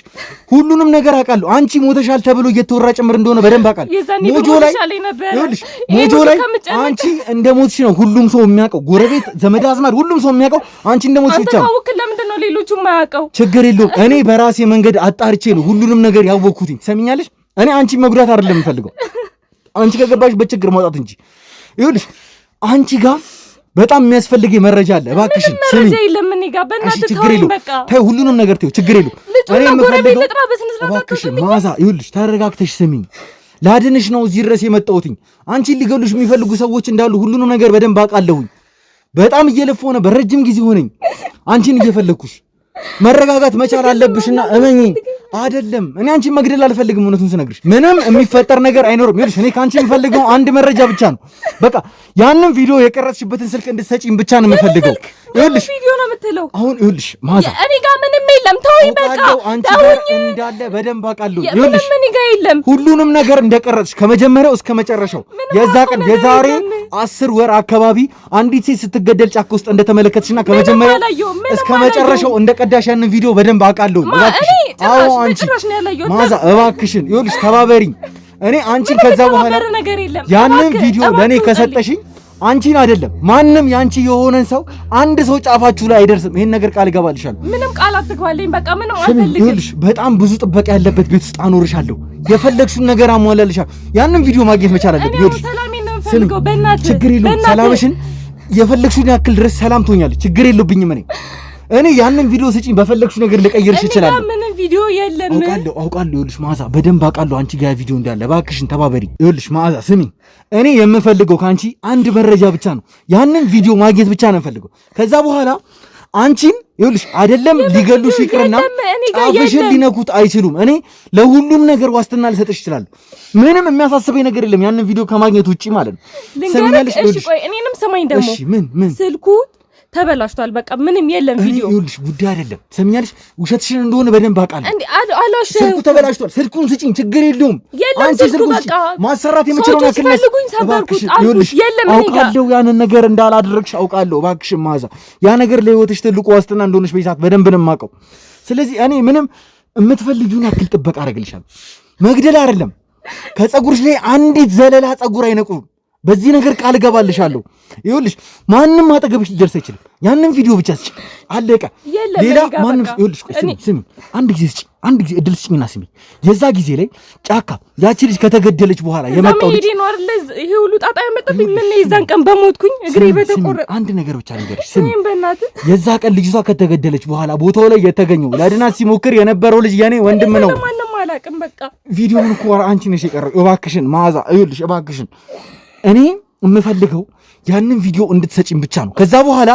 ሁሉንም ነገር አውቃለሁ አንቺ ሞተሻል ተብሎ እየተወራ ጭምር እንደሆነ በደንብ አውቃለሁ ሞጆ ላይ ይኸውልሽ ሞጆ ላይ አንቺ እንደሞትሽ ነው ሁሉም ሰው የሚያውቀው ጎረቤት ዘመድ አዝማድ ሁሉም ሰው የሚያውቀው አንቺ እንደሞትሽ ብቻ ነው ለምንድን ነው ሌሎቹ የማያውቀው ችግር የለውም እኔ በራሴ መንገድ አጣርቼ ነው ሁሉንም ነገር ያወቅኩት ሰሚኛለሽ እኔ አንቺ መጉዳት አይደለም የምፈልገው አንቺ ከገባሽበት ችግር ማውጣት እንጂ ይኸውልሽ አንቺ ጋር በጣም የሚያስፈልገኝ መረጃ አለ እባክሽን ስሚ ለምን ጋር በእናትህ ተወኝ በቃ ተይ ሁሉንም ነገር ተይው ችግር የለውም እኔ የምፈልገው እባክሽን ማዛ ይኸውልሽ ተረጋግተሽ ስሚኝ ላድንሽ ነው እዚህ ድረስ የመጣሁት አንቺን ሊገሉሽ የሚፈልጉ ሰዎች እንዳሉ ሁሉንም ነገር በደንብ አውቃለሁኝ በጣም እየለፈው ነበር ረጅም ጊዜ ሆነኝ አንቺን እየፈለኩሽ መረጋጋት መቻል አለብሽና እመኚኝ አይደለም እኔ አንቺን መግደል አልፈልግም እውነቱን ስነግርሽ ምንም የሚፈጠር ነገር አይኖርም ይኸውልሽ እኔ ካንቺ የምፈልገው አንድ መረጃ ብቻ ነው በቃ ያንን ቪዲዮ የቀረጽሽበትን ስልክ እንድትሰጪኝ ብቻ ነው የምፈልገው ይኸውልሽ ቪዲዮ ነው የምትለው አሁን ይኸውልሽ ማዛ እኔ ጋር ምንም የለም ተወኝ በቃ አንቺ ጋር እንዳለ በደንብ አውቃለሁ ይኸውልሽ ምን ጋር የለም ሁሉንም ነገር እንደቀረጽሽ ከመጀመሪያው እስከ መጨረሻው የዛ ቀን የዛሬ 10 ወር አካባቢ አንዲት ሴት ስትገደል ጫካ ውስጥ እንደተመለከትሽና ከመጀመሪያው እስከ መጨረሻው እንደቀዳሽ ያንን ቪዲዮ በደንብ አውቃለሁ እባክሽ አዎ አንቺ ማዛ እባክሽን ይኸውልሽ ተባበሪኝ እኔ አንቺን ከዛ በኋላ ያንን ቪዲዮ ለኔ ከሰጠሽኝ አንቺን አይደለም ማንም ያንቺ የሆነን ሰው አንድ ሰው ጫፋችሁ ላይ አይደርስም ይሄን ነገር ቃል እገባልሻለሁ ምንም ቃል አትግባልኝ በቃ ምንም አልፈልግም ይኸውልሽ በጣም ብዙ ጥበቃ ያለበት ቤት ውስጥ አኖርሻለሁ የፈለግሽውን ነገር አሟላልሻለሁ ያንን ቪዲዮ ማግኘት መቻል አለብኝ ይኸውልሽ ሰላሜን ነው የምፈልገው በእናትህ ችግር የለውም ሰላምሽን የፈለግሽውን ያክል ድረስ ሰላም ትሆኛለሽ ችግር የለብኝም እኔ ያንን ቪዲዮ ስጪኝ በፈለግሽው ነገር ልቀይርሽ ይችላል ምንም ቪዲዮ የለም አውቃለሁ ይኸውልሽ ማዛ በደንብ አውቃለሁ አንቺ ጋር ቪዲዮ እንዳለ እባክሽን ተባበሪ ይኸውልሽ ማዛ ስሚኝ እኔ የምፈልገው ካንቺ አንድ መረጃ ብቻ ነው ያንን ቪዲዮ ማግኘት ብቻ ነው የምፈልገው ከዛ በኋላ አንቺን ይኸውልሽ አይደለም ሊገሉሽ ይቅርና ጫፍሽን ሊነኩት አይችሉም እኔ ለሁሉም ነገር ዋስትና ልሰጥሽ እችላለሁ ምንም የሚያሳስበኝ ነገር የለም ያንን ቪዲዮ ከማግኘት ውጪ ማለት ነው ሰሚኛለሽ እሺ ቆይ እኔንም ሰማኝ ደግሞ እሺ ምን ስልኩ ተበላሽቷል። በቃ ምንም የለም ቪዲዮ። ይኸውልሽ ጉዳይ አይደለም ሰምኛለሽ፣ ውሸትሽን እንደሆነ በደንብ አውቃለሁ። እንዴ አላሽ ስልኩ ተበላሽቷል። ስልኩን ስጪኝ፣ ችግር የለውም። አንቺ ስልኩ በቃ ማሰራት የምችለው ነገር ፈልጉኝ ሰበርኩት አልኩሽ። የለም እኔ ጋር አውቃለሁ፣ ያንን ነገር እንዳላደረግሽ አውቃለሁ። እባክሽን ማዛ፣ ያ ነገር ለህይወትሽ ትልቁ ዋስትና እንደሆነሽ በይሳት በደንብ ነው የማውቀው። ስለዚህ እኔ ምንም የምትፈልጊውን ያክል ጥበቃ አደርግልሻለሁ። መግደል አይደለም፣ ከፀጉርሽ ላይ አንዲት ዘለላ ፀጉር አይነቁም። በዚህ ነገር ቃል እገባልሻለሁ። ይኸውልሽ ማንም አጠገብሽ ሊደርስ አይችልም። ያንን ቪዲዮ ብቻ ስጪ፣ አለቀ። ሌላ ማንም ይኸውልሽ፣ ስሚ አንድ ጊዜ ስጪ፣ አንድ ጊዜ እድል ስጪኝና ስሚ። የዛ ጊዜ ላይ ጫካ ያቺ ልጅ ከተገደለች በኋላ የመጣው ልጅ ነው አይደል? ይሄ ሁሉ ጣጣ ያመጣብኝ ምን ነው? የዛን ቀን በሞትኩኝ እግሬ በተቆረጠ አንድ ነገር ብቻ ልንገርሽ፣ ስሚ። የዛ ቀን ልጅቷ ከተገደለች በኋላ ቦታው ላይ የተገኘው ለድናት ሲሞክር የነበረው ልጅ የኔ ወንድም ነው። ማንም አላውቅም። በቃ ቪዲዮውን እኮ አንቺ ነሽ የቀረው። እባክሽን መዓዛ፣ ይኸውልሽ እባክሽን እኔ የምፈልገው ያንን ቪዲዮ እንድትሰጪኝ ብቻ ነው። ከዛ በኋላ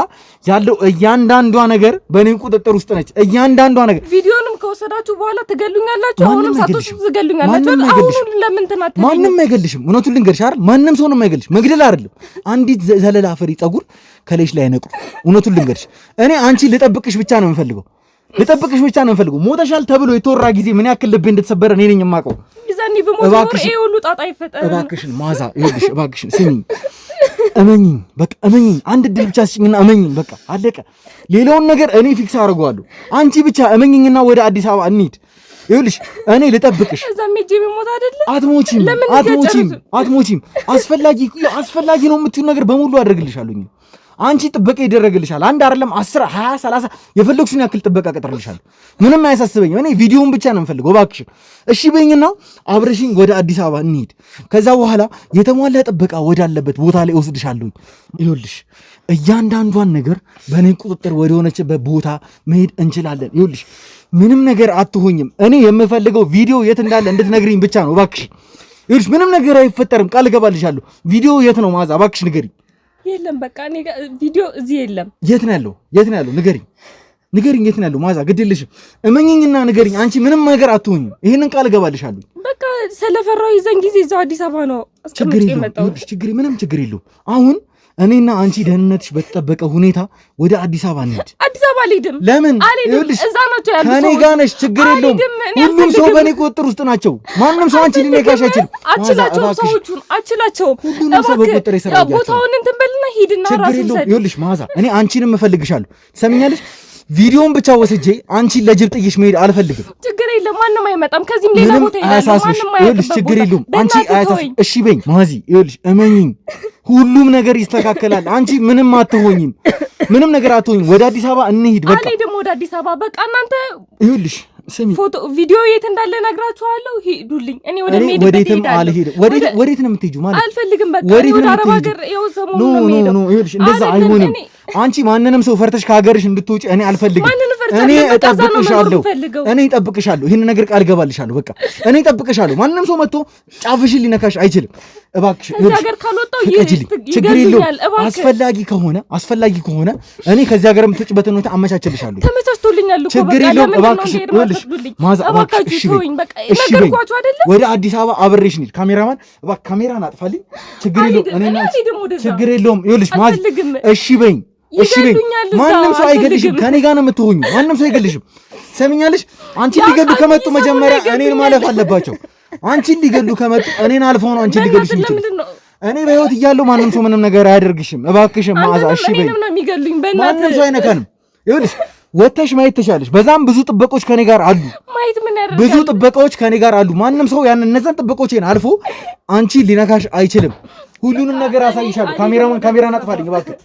ያለው እያንዳንዷ ነገር በእኔ ቁጥጥር ውስጥ ነች። እያንዳንዷ ነገር ቪዲዮንም ከወሰዳችሁ በኋላ ትገሉኛላችሁ። አሁንም ሳትወስዱ ትገሉኛላችሁ። አሁን ለምን ትናንተ ማንም አይገልሽም። እውነቱን ልንገርሽ አይደል፣ ማንም ሰው ነው የማይገልሽ። መግደል አይደለም፣ አንዲት ዘለላ ፈሪ ፀጉር ከሌሽ ላይ አይነቅሉ። እውነቱን ልንገርሽ እኔ አንቺ ልጠብቅሽ ብቻ ነው የምፈልገው፣ ልጠብቅሽ ብቻ ነው የምፈልገው። ሞተሻል ተብሎ የተወራ ጊዜ ምን ያክል ልቤ እንደተሰበረ እኔ ነኝ የማውቀው። ይዛኒ በሞት ይሄ ሁሉ ጣጣ ይፈጠር። እባክሽን መዓዛ፣ ይኸውልሽ እባክሽን ስሚኝ፣ እመኚኝ፣ በቃ እመኚኝ። አንድ ድል ብቻ ስጪኝና እመኚኝ፣ በቃ አለቀ። ሌላውን ነገር እኔ ፊክስ አደርገዋለሁ። አንቺ ብቻ እመኚኝና ወደ አዲስ አበባ እንሂድ። ይኸውልሽ እኔ ልጠብቅሽ። እዛም ሄጄ በሞት አይደለ? አትሞቺም፣ አትሞቺም፣ አትሞቺም። አስፈላጊ ነው የምትይው ነገር በሙሉ አደርግልሻለሁ። አንቺ ጥበቃ ይደረግልሻል። አንድ አይደለም 10 20 30 የፈለግሽውን ያክል ጥበቃ ቀጥርልሻለሁ። ምንም አያሳስበኝም። እኔ ቪዲዮውን ብቻ ነው የምፈልገው። እባክሽን እሺ በይኝና አብረሽኝ ወደ አዲስ አበባ እንሂድ። ከዛ በኋላ የተሟላ ጥበቃ ወዳለበት ቦታ ላይ እወስድሻለሁ። ይኸውልሽ እያንዳንዷን ነገር በእኔ ቁጥጥር ወደ ሆነችበት ቦታ መሄድ እንችላለን። ይኸውልሽ ምንም ነገር አትሆኝም። እኔ የምፈልገው ቪዲዮ የት እንዳለ እንድትነግሪኝ ብቻ ነው። እባክሽ ይኸውልሽ ምንም ነገር አይፈጠርም። ቃል እገባልሻለሁ። ቪዲዮ የት ነው መዓዛ? እባክሽ ንገሪኝ። የለም በቃ እኔ ቪዲዮ እዚህ የለም። የት ነው ያለው? የት ነው ያለው? ንገሪኝ፣ የት ነው ያለው? መዓዛ ግድልሽም እመኝኝና ንገሪኝ። አንቺ ምንም ነገር አትሆኝም። ይሄንን ቃል እገባልሻለሁ። በቃ ስለፈራው ይዘን ጊዜ እዛው አዲስ አበባ ነው አስቀምጬ የመጣው። ምንም ችግር የለውም። አሁን እኔና አንቺ ደህንነትሽ በተጠበቀ ሁኔታ ወደ አዲስ አበባ እንሂድ። አዲስ አበባ አልሄድም። ለምን? ይኸውልሽ እዛ ናቸው ያሉት። ከኔ ጋር ነሽ፣ ችግር የለውም። ሁሉም ሰው በእኔ ቁጥጥር ውስጥ ናቸው። ማንም ሰው አንቺ ሊነካሽ አይችልም። አችላቸውም፣ ሰዎቹን አችላቸውም። ሁሉንም ሰው በቁጥጥር ይሰራል። ቦታውን እንትን በልና ሂድና ራስህ ሰድ። ይኸውልሽ መዓዛ እኔ አንቺንም እፈልግሻለሁ። ትሰሚኛለሽ? ቪዲዮን ብቻ ወስጄ አንቺን ለጅብ ጥይሽ መሄድ አልፈልግም። ችግር የለም፣ ማንም አይመጣም። ከዚህም ሌላ ቦታ ይላል። ይኸውልሽ ችግር የለውም። አንቺ አያሳስብሽ። እሺ በይኝ ማዚ፣ ይኸውልሽ እመኚኝ፣ ሁሉም ነገር ይስተካከላል። አንቺ ምንም አትሆኝም፣ ምንም ነገር አትሆኝም። ወደ አዲስ አበባ እንሂድ። በቃ አልሄድም ወደ አዲስ አበባ። በቃ እናንተ ይኸውልሽ ስሚ፣ ፎቶ ቪዲዮ የት እንዳለ ነግራችኋለሁ። ሂዱልኝ። እኔ ወደ ሜድ ወዴትም አልሄድም። ወዴት ነው የምትሄጂው? ማለት አልፈልግም። በቃ ወደ አረብ ሀገር ይኸው ሰሞኑን ነው የምሄደው። ኖ ይኸውልሽ እንደዛ አይሆንም። አንቺ ማንንም ሰው ፈርተሽ ከሀገርሽ እንድትወጪ እኔ አልፈልግም። እኔ እጠብቅሻለሁ። ይሄን ነገር ቃል ገባልሻለሁ። በቃ እኔ እጠብቅሻለሁ። ማንም ሰው መጥቶ ጫፍሽን ሊነካሽ አይችልም። እባክሽ ችግር የለውም። አስፈላጊ ከሆነ እኔ ከዚህ ሀገር የምትወጪበትን ሁኔታ አመቻችልሻለሁ። ተመቻችቶልኛል እኮ ችግር የለውም። እባክሽ ይኸውልሽ ማዛ፣ እባክሽ እሺ በይ። ወደ አዲስ አበባ አብሬሽ እንሂድ። ካሜራማን እባክህ ካሜራን አጥፋልኝ። ችግር የለውም። ይኸውልሽ ማዛ፣ እሺ በይ። ማንም ሰው አይገልሽም። ከኔ ጋር ነው የምትሆኙ። ማንም ሰው አይገልሽም። ሰሚኛለሽ? አንቺን ሊገሉ ከመጡ መጀመሪያ እኔን ማለፍ አለባቸው። አንቺን ሊገሉ ከመጡ እኔን አልፈው ነው አንቺን ሊገሉሽ የሚችሉ። እኔ በህይወት እያለሁ ማንም ሰው ምንም ነገር አያደርግሽም። እባክሽም መዓዛ እሺ በይ። ማንም ሰው አይነካንም። ይኸውልሽ ወተሽ ማየት ትችላለሽ። በዛም ብዙ ጥበቆች ከኔ ጋር አሉ። ብዙ ጥበቆች ከኔ ጋር አሉ። ማንም ሰው ያን እነዛን ጥበቆችን አልፎ አንቺን ሊነካሽ አይችልም። ሁሉንም ነገር አሳይሻለሁ። ካሜራን አጥፋልኝ እባክህ።